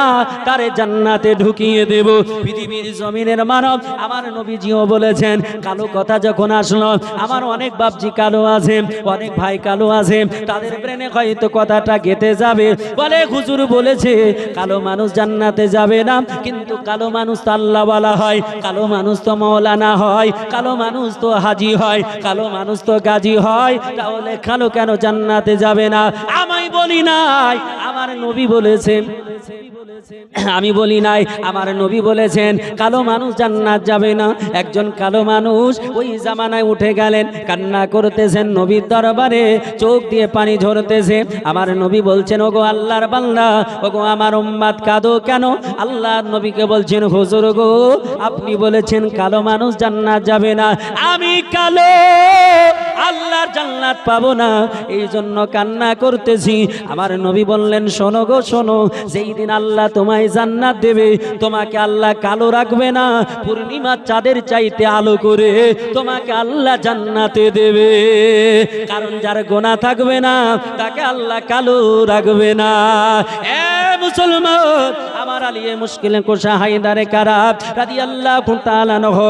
তারে জান্নাতে ঢুকিয়ে দেব। পৃথিবীর জমিনের মানব আমার নবীজিও বলেছেন, কালো কথা যখন আসলো, আমার অনেক বাপজি কালো আছে, অনেক ভাই কালো আছে, তাদের ব্রেনে হয়তো কথাটা গেঁথে যাবে, বলে হুজুর বলেছে কালো মানুষ জান্নাতে যাবে না, কিন্তু কালো মানুষ তো আল্লাহওয়ালা হয়, কালো মানুষ তো মাওলানা হয়, কালো মানুষ তো হাজি হয়, কালো মানুষ তো গাজী হয়, তাহলে কালো কেন জান্নাতে যাবে না? আমি বলি নাই, আমার নবী বলেছেন। আমি বলি নাই, আমার নবী বলেছেন কালো মানুষ জান্নাত যাবে না। একজন কালো মানুষ ওই জামানায় উঠে গেলেন, কান্না করতেছেন নবীর দরবারে, চোখ দিয়ে পানি ঝরতেছে। আমার নবী বলছেন, ওগো আল্লাহর বান্দা, ওগো আমার উম্মত, কাঁদো কেন? আল্লাহর নবীকে বলছেন, হুজুর গো, আপনি বলেছেন কালো মানুষ জান্নাত যাবে না, আমি কালো, আল্লাহর জান্নাত পাবো না, এই জন্য কান্না করতেছি। আমার নবী বললেন, শোনো গো শোনো, যেই দিন আল্লাহ তোমায় জান্নাত দেবে, তোমাকে আল্লাহ কালো রাখবে না, পূর্ণিমার চাঁদের চাইতে আলো করে তোমাকে আল্লাহ জান্নাতে দেবে। কারণ যার গুনাহ থাকবে না তাকে আল্লাহ কালো রাখবে না। এ মুসলমান, আমার আলী মুশকিলে কোশা হায়দারে কারাব রাদিয়াল্লাহু তাআলা আনহু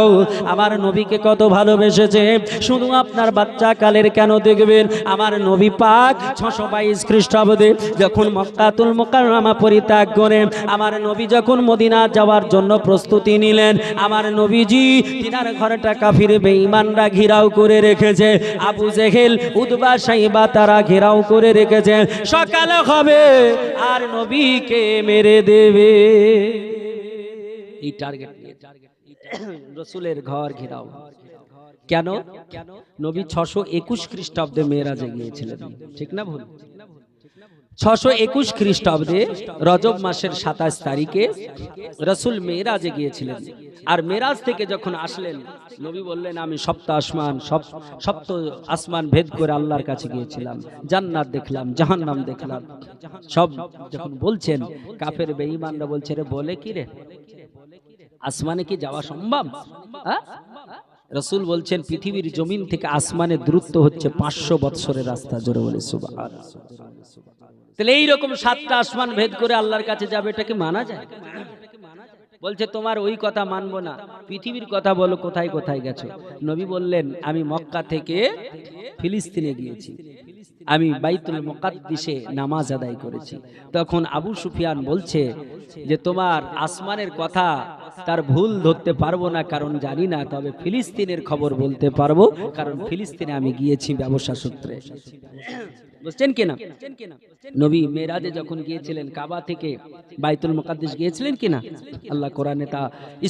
আমার নবীকে কত ভালোবেসেছে, শুধু আপনার বাচ্চা কালের কেন দেখবেন। আমার নবী পাক 622 খ্রিস্টাব্দে যখন মক্কাতুল মুকাররমা পরিত্যাগ করে আমার নবী যখন মদিনা যাওয়ার জন্য প্রস্তুতি নিলেন, আমার নবীজি তিনার ঘরটা কাফির বেঈমানরা ঘেরাও করে রেখেছে, আবু জেহেল, উতবা, সাইবা তারা ঘেরাও করে রেখেছে। সকাল হবে আর নবীকে মেরে দেবে, এই টার্গেট নিয়ে রাসূলের ঘর ঘেরাও। কেন? নবী 621 খ্রিস্টাব্দে মেরাজে গিয়েছিলেন, ঠিক না ভুল? 621 খ্রিস্টাব্দে রজব মাসের 27 তারিখে রাসূল মেরাজে গিয়েছিলেন। আর মেরাজ থেকে যখন আসলেন, নবী বললেন আমি সপ্ত আসমান ভেদ করে আল্লাহর কাছে গিয়েছিলাম, জান্নাত দেখলাম, জাহান্নাম দেখলাম। সব যখন বলছেন, কাফের বেঈমানরা বলছে রে বলে কি রে, আসমানে কি যাওয়া সম্ভব? রাসূল বলছেন পৃথিবীর জমিন থেকে আসমানের দূরত্ব হচ্ছে 500 বৎসরের রাস্তা। জোরে বলে সুবহানাল্লাহ। তাহলে এইরকম 7টা আসমান ভেদ করে আল্লাহর কাছে যাবে, এটা কি মানা যায়? বলছে তোমার ওই কথা মানবো না, পৃথিবীর কথা বলো, কোথায় কোথায় গেছো? নবী বললেন আমি মক্কা থেকে ফিলিস্তিনে গিয়েছি, আমি বাইতুল মুকাদ্দিসে নামাজ আদায় করেছি। তখন আবু সুফিয়ান বলছে যে তোমার আসমানের কথা তার ভুল ধরতে পারবো না, কারণ জানি না, তবে ফিলিস্তিনের খবর বলতে পারবো, কারণ ফিলিস্তিনে আমি গিয়েছি ব্যবসা সূত্রে। বুঝছেন কিনা? নবী মেরাজে যখন গিয়েছিলেন, কাবা থেকে বাইতুল মুকাদ্দিস গিয়েছিলেন কিনা? আল্লাহ কোরআনে তা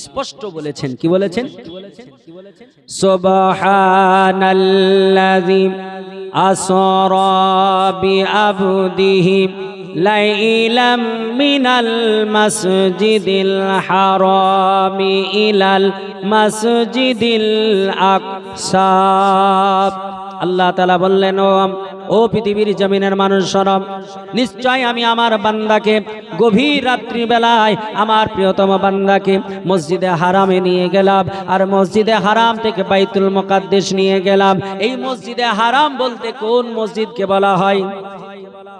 স্পষ্ট বলেছেন। কি বলেছেন? সুবহানাল্লাযী আসরা বিআবদিহি লাইলাম মিনাল মাসজিদিল হারামি ইলাল মাসজিদিল আকসা। আল্লাহ তাআলা বললেন ও পৃথিবীর জমিনের মানুষ শোনো, নিশ্চয় আমি আমার বান্দাকে গভীর রাত্রি বেলায়, আমার প্রিয়তম বান্দাকে মসজিদে হারামে নিয়ে গেলাম, আর মসজিদে হারাম থেকে বাইতুল মুকাদ্দিস নিয়ে গেলাম। এই মসজিদে হারাম বলতে কোন মসজিদকে বলা হয়?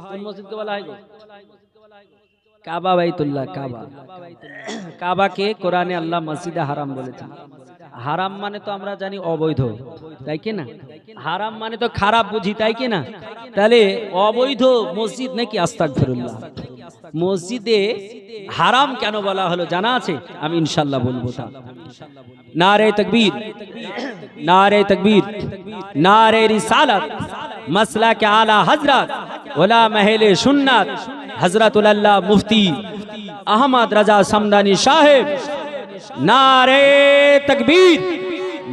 কোন মসজিদকে বলা হয়? কাবা, বাইতুল্লাহ কাবা। কাবাকে কোরআনে আল্লাহ মসজিদে হারাম বলেছেন। হারাম মানে তো আমরা জানি অবৈধ, তাই কি না? হারাম মানে তো খারাপ বুঝি, তাই কি না? তাহলে অবৈধ মসজিদ নাকি? আস্তাগফিরুল্লাহ। মসজিদে হারাম কেন বলা হলো জানা আছে? আমি ইনশাআল্লাহ বলবো তা। নারে তাকবীর, নারে তাকবীর, নারে রিসালাত, মাসলাকে আলা হযরত উলামা আহলে সুন্নাত হযরতুল আল্লাহ মুফতি আহমদ রাজা সামদানি সাহেব। নারে তাকবীর,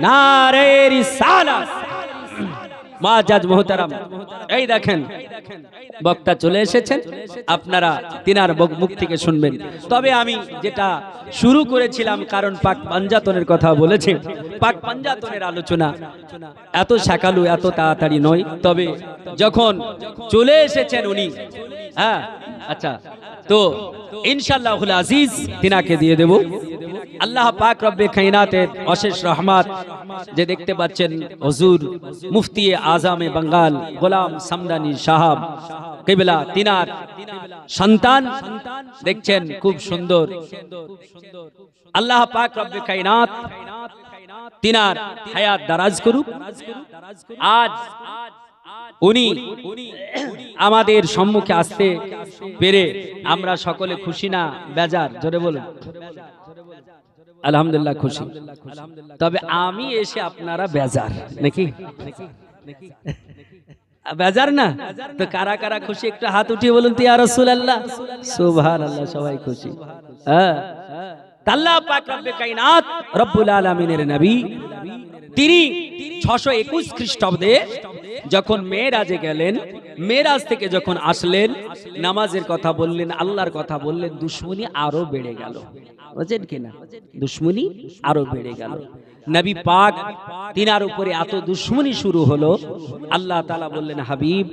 নারে রিসালাত। মুআজ্জাজ মুহতারাম, এই দেখেন বক্তা চলে এসেছেন, আপনারা তিনার মুখ থেকে শুনবেন। তবে আমি যেটা শুরু করেছিলাম, কারণ পাক পাঞ্জাতনের কথা বলেছে, পাক পাঞ্জাতনের আলোচনা এত সকালু এত তাড়াতাড়ি নয়, তবে যখন চলে এসেছেন উনি, হ্যাঁ আচ্ছা, তো ইনশাআল্লাহুল আজিজ তিনাকে দিয়ে দেব। আল্লাহ পাক রব্বে কায়নাতের অশেষ রহমত যে দেখতে পাচ্ছেন, হুজুর মুফতি আজমে বাঙ্গাল গোলাম সামদানি সাহাব কিবলা, তিনার সন্তান দেখছেন খুব সুন্দর। আল্লাহ পাক রব্বে কায়নাত তিনার হায়াত দারাজ করুক। আজ উনি আমাদের সম্মুখে আসতে পেরে আমরা সকলে খুশি না বেজার? জোরে বলুন। আলহামদুলিল্লাহ খুশি। তবে আমি এসে আপনারা বেজার নাকি? বেজার না তো কারা কারা খুশি একটু হাত উঠিয়ে বলুন তো ইয়া রাসূলুল্লাহ। সুবহানাল্লাহ, সবাই খুশি। হ্যাঁ, আল্লাহ পাক রব্বে কায়নাত রব্বুল আলামিনের নবী তিনি 621 খ্রিস্টাব্দে যখন মেরাজে গেলেন, মেরাজ থেকে যখন আসলেন, নামাজের কথা বললেন, আল্লাহর কথা বললেন, দুশমনি আরো বেড়ে গেল। বুঝছেন কিনা? দুশমনি আরো বেড়ে গেল। নবী পাক তিনার উপরে এত দুশমনি শুরু হলো, আল্লাহ তাআলা বললেন হাবিব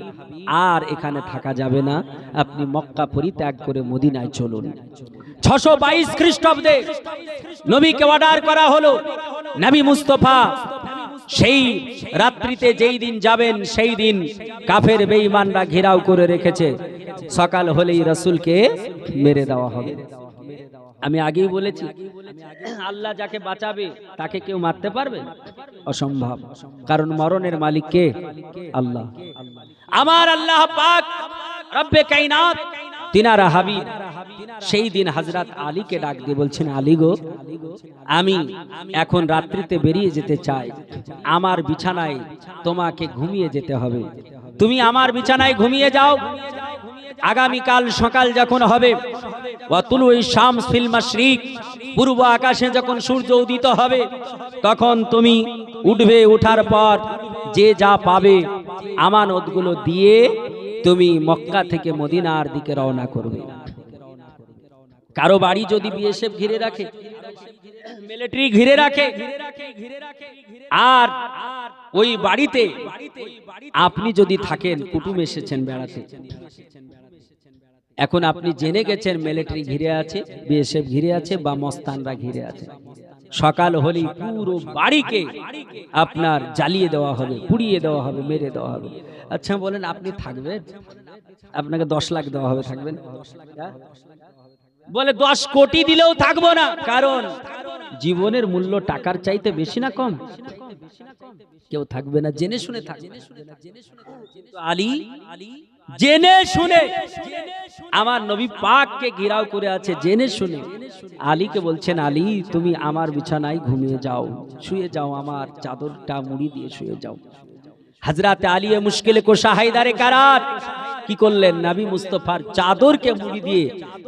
আর এখানে থাকা যাবে না, আপনি মক্কা পরিত্যাগ করে মদিনায় চলুন। 622 খ্রিস্টাব্দে নবীকে অর্ডার করা হলো, নবী মুস্তাফা সেই রাত্রিতে যেই দিন যাবেন সেই দিন কাফের বেঈমানরা ঘেরাও করে রেখেছে, সকাল হলেই রাসূলকে মেরে দেওয়া হবে। আমি আগেই বলেছি, আল্লাহ যাকে বাঁচাবে তাকে কেউ মারতে পারবে? অসম্ভব, কারণ মরণের মালিক কে? আল্লাহ। আমার আল্লাহ পাক রব্বে কায়নাত তিনারা হাবিব সেই দিন হযরত আলীকে ডাক দিয়ে বলছেন, আলী গো, আমি এখন রাত্রিতে বেরিয়ে যেতে চাই, আমার বিছানায় তোমাকে ঘুমিয়ে যেতে হবে, তুমি আমার বিছানায় ঘুমিয়ে যাও। আগামীকাল সকাল যখন হবে, ওয়াতুলুই শামস ফিল মাশরিক, পূর্ব আকাশে যখন সূর্য উদিত হবে, তখন তুমি উঠবে, ওঠার পর যে যা পাবে আমানতগুলো দিয়ে তুমি মক্কা থেকে মদিনার দিকে রওনা করবে। কারো বাড়ি যদি বিএসএফ ঘিরে রাখে, মিলিটারি ঘিরে রাখে, আর ওই বাড়িতে আপনি যদি থাকেন, কুটুম এসেছেন বেড়াতে, এখন আপনি জেনে গেছেন মিলিটারি ঘিরে আছে, বিএসএফ ঘিরে আছে বা মস্তানরা ঘিরে আছে, সকাল হলেই পুরো বাড়িকে আপনার জ্বালিয়ে দেওয়া হবে, পুড়িয়ে দেওয়া হবে, মেরে দেওয়া হবে। আচ্ছা বলেন, আপনি থাকবেন? আপনাকে 10 লাখ দেওয়া হবে, থাকবেন? বলে 10 কোটি দিলেও থাকবো না, কারণ জীবনের মূল্য টাকার চাইতে বেশি না কম? কেউ থাকবে না, জেনে শুনে থাকবে। আলী জেনে শুনে আমার নবী পাককে ঘিরাও করে আছে, জেনে শুনে আলীকে বলছেন, আলী তুমি আমার বিছানায় ঘুমিয়ে যাও, শুয়ে যাও, আমার চাদরটা মুড়ি দিয়ে শুয়ে যাও। হযরত আলী মুশকিলে কোশা হায়দারে কারাত কি করলেন? নবী মুস্তাফার চাদরকে মুড়ি দিয়ে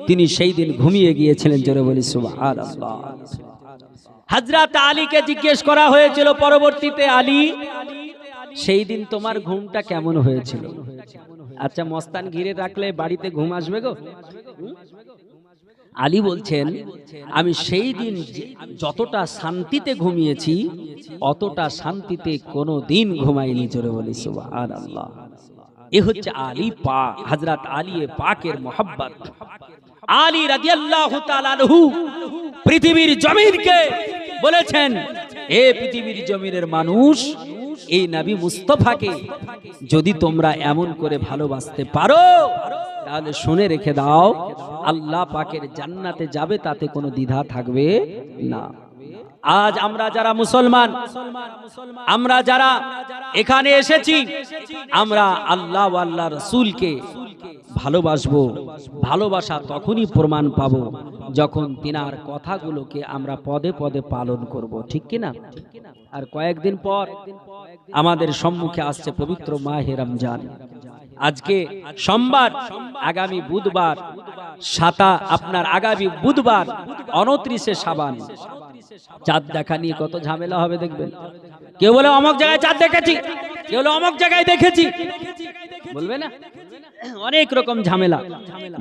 তিনি সেই দিন ঘুমিয়ে গিয়েছিলেন। জোরে বলি সুবহানাল্লাহ। হযরত আলীকে জিজ্ঞেস করা হয়েছিল পরবর্তীতে, আলী সেই দিন তোমার ঘুমটা কেমন হয়েছিল? আচ্ছা মস্তান ঘিরে রাখলে বাড়িতে ঘুম আসবে গো? আলী বলছেন, আমি সেই দিন যতটা শান্তিতে ঘুমিয়েছি অতটা শান্তিতে কোনো দিন ঘুমাইনি। জোরে বলি সুবহানাল্লাহ। এ হচ্ছে আলী পাক, হযরত আলী পাকের মোহাব্বত। আলী রাদিয়াল্লাহু তাআলা আনহু পৃথিবীর জমিনকে বলেছেন, এ পৃথিবীর জমিনের মানুষ, এই নবী মুস্তাফাকে যদি তোমরা এমন করে ভালোবাসতে পারো তাহলে শুনে রেখে দাও, আল্লাহ পাকের জান্নাতে যাবে, তাতে কোনো দ্বিধা থাকবে না। আজ আমরা যারা মুসলমান, আমরা যারা এখানে এসেছি, আমরা আল্লাহ ও আল্লাহ রাসূলকে ভালোবাসবো। ভালোবাসা তখনই প্রমাণ পাবো যখন তিনার কথাগুলোকে আমরা পদে পদে পালন করব, ঠিক কিনা? আর কয়েকদিন পর আমাদের সম্মুখে আসছে পবিত্র মাহে রমজান। আজকে সোমবার, আগামী বুধবার আপনার আগামী বুধবার 29শে শাবান। চাঁদ দেখা নিয়ে কত ঝামেলা হবে দেখবেন। কেউ বলে অমুক জায়গায় চাঁদ দেখেছি, কেউ বলে অমুক জায়গায় দেখেছি, বলবে না? অনেক রকম ঝামেলা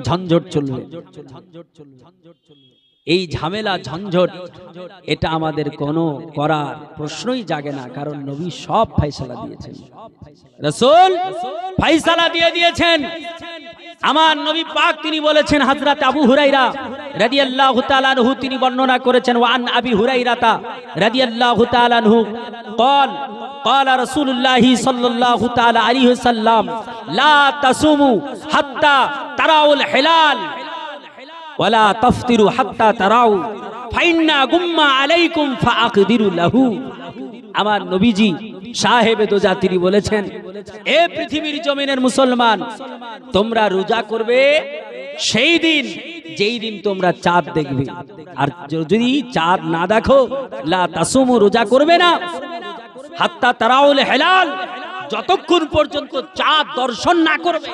ঝঞ্ঝট চলবে। এই ঝামেলা ঝঞ্ঝট এটা আমাদের কোনো করার প্রশ্নই জাগে না, কারণ নবী সব ফয়সালা দিয়েছেন, রাসূল ফয়সালা দিয়ে দিয়েছেন। আমার নবী পাক তিনি বলেছেন, হযরত আবু হুরায়রা রাদিয়াল্লাহু তাআলা আনহু তিনি বর্ণনা করেছেন, ওয়ান আবি হুরায়রাতা রাদিয়াল্লাহু তাআলা আনহু قال قال رسول الله صلى الله تعالى عليه وسلم لا تصوموا حتى تروا الهلال ولا تفطروا حتى تروا فإن غم عليكم فأقدروا له। আমার নবীজি সাহেবে দোজা তিনি বলেছেন, এ পৃথিবীর জমিনের মুসলমান, তোমরা রোজা করবে সেই দিন যেই দিন তোমরা চাঁদ দেখবে, আর যদি চাঁদ না দেখো লা তাসুমু, রোজা করবে না, হাত্তা তারাউল হিলাল, যতক্ষণ পর্যন্ত চাঁদ দর্শন না করবে।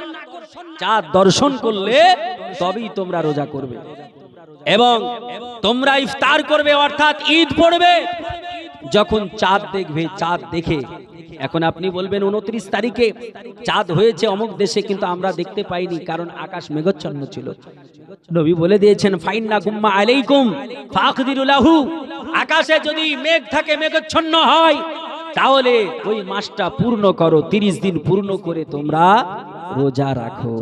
চাঁদ দর্শন করলে তবেই তোমরা রোজা করবে, এবং তোমরা ইফতার করবে, অর্থাৎ ঈদ পড়বে যখন চাঁদ দেখবে। চাঁদ দেখে, এখন আপনি বলবেন 29 তারিখে চাঁদ হয়েছে অমুক দেশে, কিন্তু আমরা দেখতে পাইনি, কারণ আকাশ মেঘাচ্ছন্ন ছিল। নবী বলে দিয়েছেন, ফাইন্না গুম্মা আলাইকুম ফাকদিরু লাহু, আকাশে যদি মেঘ থাকে, মেঘাচ্ছন্ন হয়, তাহলে ওই মাসটা পূর্ণ করো, 30 দিন পূর্ণ করে তোমরা রোজা রাখো।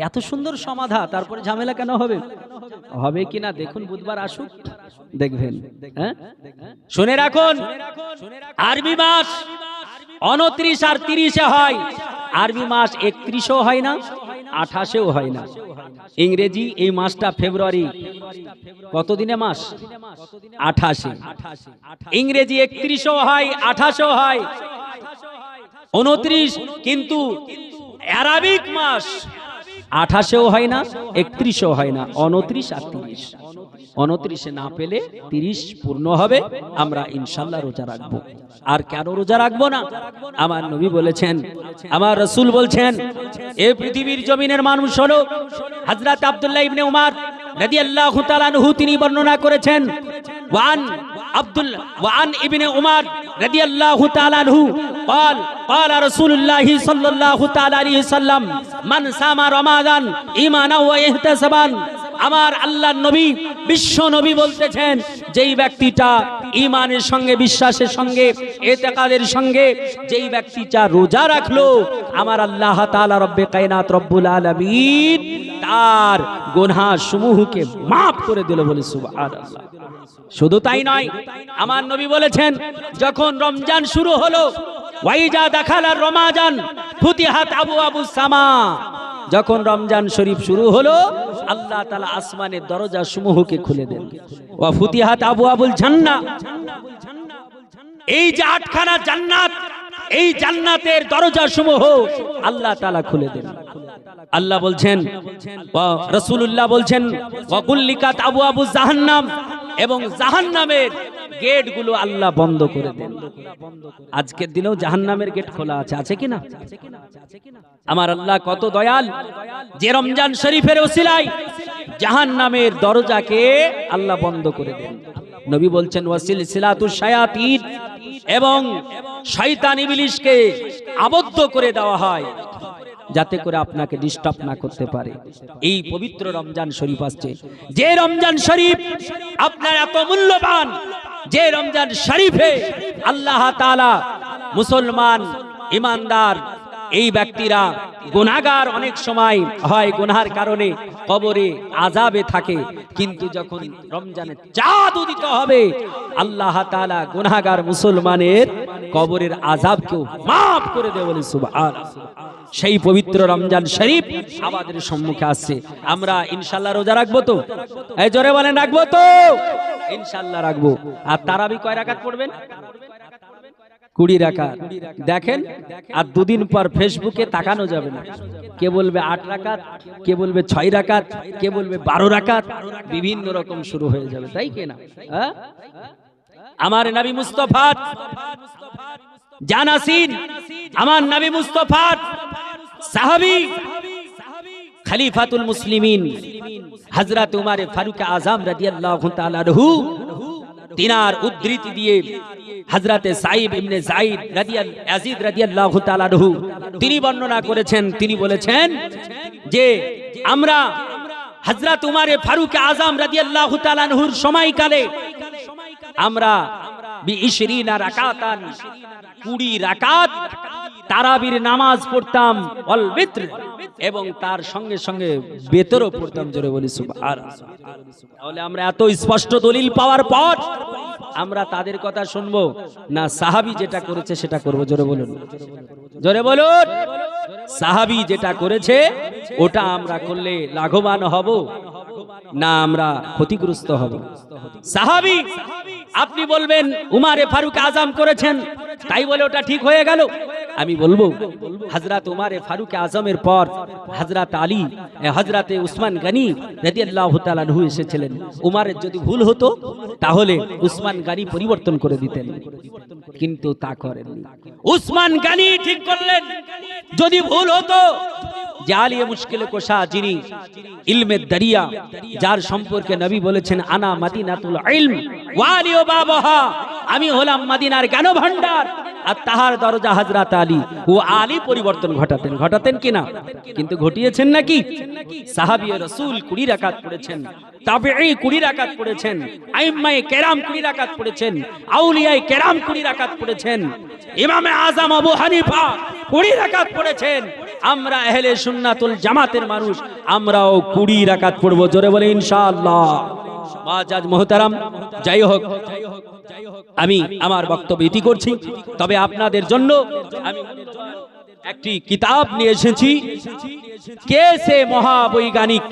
এত সুন্দর সমাধান, তারপরে ঝামেলা কেন হবে? হবে কিনা দেখুন, বুধবার আসুক দেখবেন। হ্যাঁ, শুনে রাখুন, আরবি মাস 29 আর 30-এ হয়, আরবি মাস 31-ও হয় না, 28-এও হয় না। ইংরেজি এই মাসটা ফেব্রুয়ারি কত দিনে মাস? 28-এ। ইংরেজি 31-ও হয়, 28-ও হয়, 29, কিন্তু আরবিক মাস 28-এও হয় না, 31-ও হয় না, 29 আর 30। 29-এ না পেলে 30 পূর্ণ হবে, আমরা ইনশাআল্লাহ রোজা রাখবো। আর কেন রোজা রাখবো না? আমার নবী বলেছেন, আমার রাসূল বলছেন, এই পৃথিবীর জমিনের মানুষ হলো, হযরত আব্দুল্লাহ ইবনে উমর রাদিয়াল্লাহু তাআলা আনহু তিনি বর্ণনা করেছেন, ওয়ান وعن ابن عمر رضي الله تعالى عنه قال قال رسول الله صلى الله تعالى عليه وسلم من صام رمضان ঈমানান ওয়া ইহতিসাবান। আমার আল্লাহর নবী বিশ্ব নবী বলতেছেন, যেই ব্যক্তিটা ঈমানের সঙ্গে, বিশ্বাসের সঙ্গে, ইতিকাদের সঙ্গে যেই ব্যক্তিটা রোজা রাখলো, আমার আল্লাহ তাআলা রব্বে কায়নাত রব্বুল আলামিন তার গুনাহ সমূহকে maaf করে দিল, বলে সুবহানাল্লাহ। শুধু তাই নয়, আমার নবী বলেছেন, যখন রমজান শুরু হলো, ওয়াইজা দাখালা রমাজান ফুতিহাত আবওয়াবুস সামা, যখন রমজান শরীফ শুরু হলো, আল্লাহ তাআলা আসমানের দরজা সমূহকে খুলে দেন। ওয়া ফুতিহাত আবওয়াবুল জান্নাহ, এই যে আটখানা জান্নাত, এই জান্নাতের দরজা সমূহ আল্লাহ তাআলা খুলে দেন। আল্লাহ বলছেন, রাসূলুল্লাহ বলছেন, ওয়া কুল্লিকাত আবওয়াবুজ জাহান্নাম, এবং জাহান্নামের গেটগুলো আল্লাহ বন্ধ করে দেন। আজকের দিনেও জাহান্নামের গেট খোলা আছে, আছে কি না? আমার আল্লাহ কত দয়াল, যে রমজান শরীফের ওসিলায় জাহান্নামের দরজাকে আল্লাহ বন্ধ করে দেন। নবী বলছেন, ওয়াসিলসিলাতুশ শায়াতিন, এবং শয়তান ইবলিশকে আবদ্ধ করে দেওয়া হয় যাতে করে আপনাকে ডিস্টার্ব না করতে পারে। এই পবিত্র রমজান শরীফ আসছে, যে রমজান শরীফ আপনার এত মূল্যবান, যে রমজান শরীফে আল্লাহ তাআলা মুসলমান ঈমানদার এই ব্যক্তিরা গুনাহগার অনেক সময় হয়, গুনাহের কারণে কবরে আযাবে থাকে, কিন্তু যখন রমজানে চাঁদ উদিত হবে, আল্লাহ তাআলা গুনাহগার মুসলমানের কবরের আযাবকেও maaf করে দেয়, বলে সুবহানাল্লাহ। সেই পবিত্র রমজান শরীফ আমাদের সম্মুখে আসছে। আমরা ইনশাআল্লাহ রোজা রাখবো তো? এই জোরে বলেন, রাখবো তো? ইনশাআল্লাহ রাখবো। আর তারাবি কয় রাকাত পড়বেন? 20 রাকাত। দেখেন, আর দুদিন পর ফেসবুকে তাকানো যাবে না, কে বলবে 8 রাকাত, কে বলবে 6 রাকাত, কে বলবে 12 রাকাত, বিভিন্ন রকম শুরু হয়ে যাবে, তাই কি না? আমার নবী মুস্তাফা জানাসিন, আমার নবী মুস্তাফা সাহাবী খলিফাতুল মুসলিমিন হযরত উমর ফারুক আযম রাদিয়াল্লাহু তাআলা আনহু, তিনার উদ্ধৃতি দিয়ে হযরতে সাইব ইবনে যায়েদ ইয়াজিদ রাদিয়াল্লাহু তাআলা আনহু তিনি বর্ণনা করেছেন, তিনি বলেছেন যে আমরা হযরত উমর ফারুক আযম রাদিয়াল্লাহু তাআলা আনহুর সময়কালে আমরা 20 রাকাতান 20 রাকাত তারাবির নামাজ পড়তাম, ওয়াল বিত্র, এবং তার সঙ্গে সঙ্গে বেতরও পড়তাম। জোরে বলি সুবহানাল্লাহ। তাহলে আমরা এত স্পষ্ট দলিল পাওয়ার পর আমরা তাদের কথা শুনবো না সাহাবী যেটা করেছে সেটা করব? জোরে বলুন, জোরে বলুন। সাহাবী যেটা করেছে ওটা আমরা করলে লাভবান হব না আমরা ক্ষতিগ্রস্ত হব? সাহাবী, আপনি বলবেন উমরে ফারুক আযম করেছেন তাই বলে ওটা ঠিক হয়ে গেল? আমি বলবো, হযরত উমরে ফারুক আযমের পর হযরত আলী, হযরতে উসমান গনি রাদিয়াল্লাহু তাআলা আনহু এসেছিলেন। উমরের যদি ভুল হতো তাহলে উসমান গনি পরিবর্তন করে দিতেন, কিন্তু তা করেননি। উসমান গনি ঠিক করলেন। যদি ভুল হতো, জালিয়ে মুশকিলে কোশা, যিনি ইলমের দরিয়া, যার সম্পর্কে নবী বলেছেন আনা মাদিনাতুল ইলম ওয়া আলী বাবাহা, আমি হলাম মদিনার জ্ঞান ভান্ডার, আর তাহার দরজা হযরত আলী, ও আলী পরিবর্তন ঘটাতেন কিনা? কিন্তু ঘটিয়েছেন নাকি? সাহাবী রাসূল 20 রাকাত পড়েছেন, তাবেঈ 20 রাকাত পড়েছেন, আইম্মায়ে কেরাম 20 রাকাত পড়েছেন, আউলিয়ায়ে কেরাম 20 রাকাত পড়েছেন, ইমামে আযম আবু হানিফা 20 রাকাত পড়েছেন। আমরা আহলে সুন্নাতুল জামাতের মানুষ, আমরাও 20 রাকাত পড়ব। জোরে বলে ইনশাআল্লাহ। মুআজ্জাজ মুহতারাম, যাই হোক, আমি আমার বক্তব্য ইতি করছি। তবে আপনাদের জন্য আমি একটি কিতাব নিয়ে এসেছি, কেসে মহাবৈজ্ঞানিক,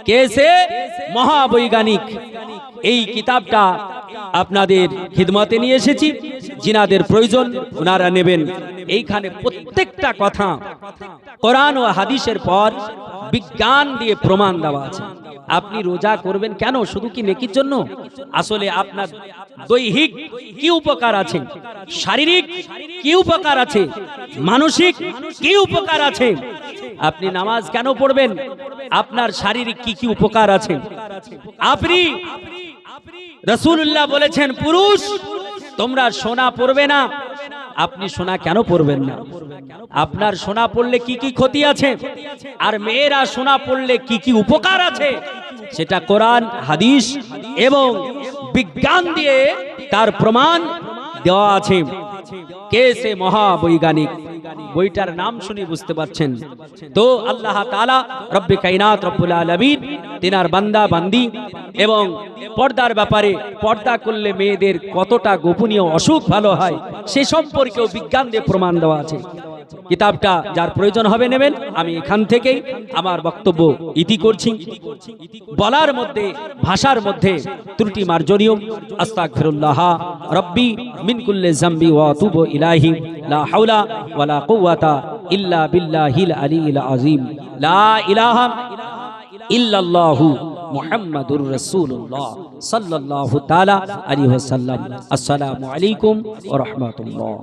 কেসে মহাবৈজ্ঞানিক। এই কিতাবটা আপনাদের খিদমতে নিয়ে এসেছি, যিনাদের প্রয়োজন ওনারা নেবেন। এইখানে প্রত্যেকটা কথা কোরআন ও হাদিসের পর বিজ্ঞান দিয়ে প্রমাণ দেওয়া আছে। আপনি রোজা করবেন কেন? শুধু কি নেকির জন্য? আসলে আপনার দৈহিক কি উপকার আছে, শারীরিক কি উপকার আছে, মানসিক কি উপকার আছে? আপনি নামাজ কেন পড়বেন? আপনার শারীরিক কি কি উপকার আছে? আপনি রাসূলুল্লাহ বলেছেন পুরুষ তোমরা সোনা পরবে না। আপনি সোনা কেন পরবেন না? আপনার সোনা পরলে কি কি ক্ষতি আছে, আর মেয়েরা সোনা পরলে কি কি উপকার আছে, সেটা কোরআন হাদিস এবং বিজ্ঞান দিয়ে তার প্রমাণ দেওয়া আছে। কে সে মহাবৈজ্ঞানিক, বইটার নাম শুনে বুঝতে পারছেন তো। আল্লাহ তাআলা রব্বে কায়নাত রব্বুল আলামিন তিনার বান্দা বান্দি এবং পর্দার ব্যাপারে, পর্দা করলে মেয়েদের কতটা গোপনীয় অসুখ ভালো হয় সে সম্পর্কেও বিজ্ঞান দিয়ে প্রমাণ দেওয়া আছে। কিতাবটা যার প্রয়োজন হবে নেবেন। আমি এখান থেকেই আমার বক্তব্য ইতি করছি। বলার মধ্যে, ভাষার মধ্যে ত্রুটি মার্জনীয়, আস্তাগফিরুল্লাহ রব্বি মিন কুল্লি যামবি ওয়া আতুবু ইলাইহি লা হাওলা ওয়ালা কুওয়াতা ইল্লা বিল্লাহিল আলিয়্যিল আযীম। লা ইলাহা ইল্লাল্লাহু মুহাম্মাদুর রাসূলুল্লাহ সাল্লাল্লাহু তাআলা আলাইহি ওয়াসাল্লাম। আসসালামু আলাইকুম ওয়া রাহমাতুল্লাহ।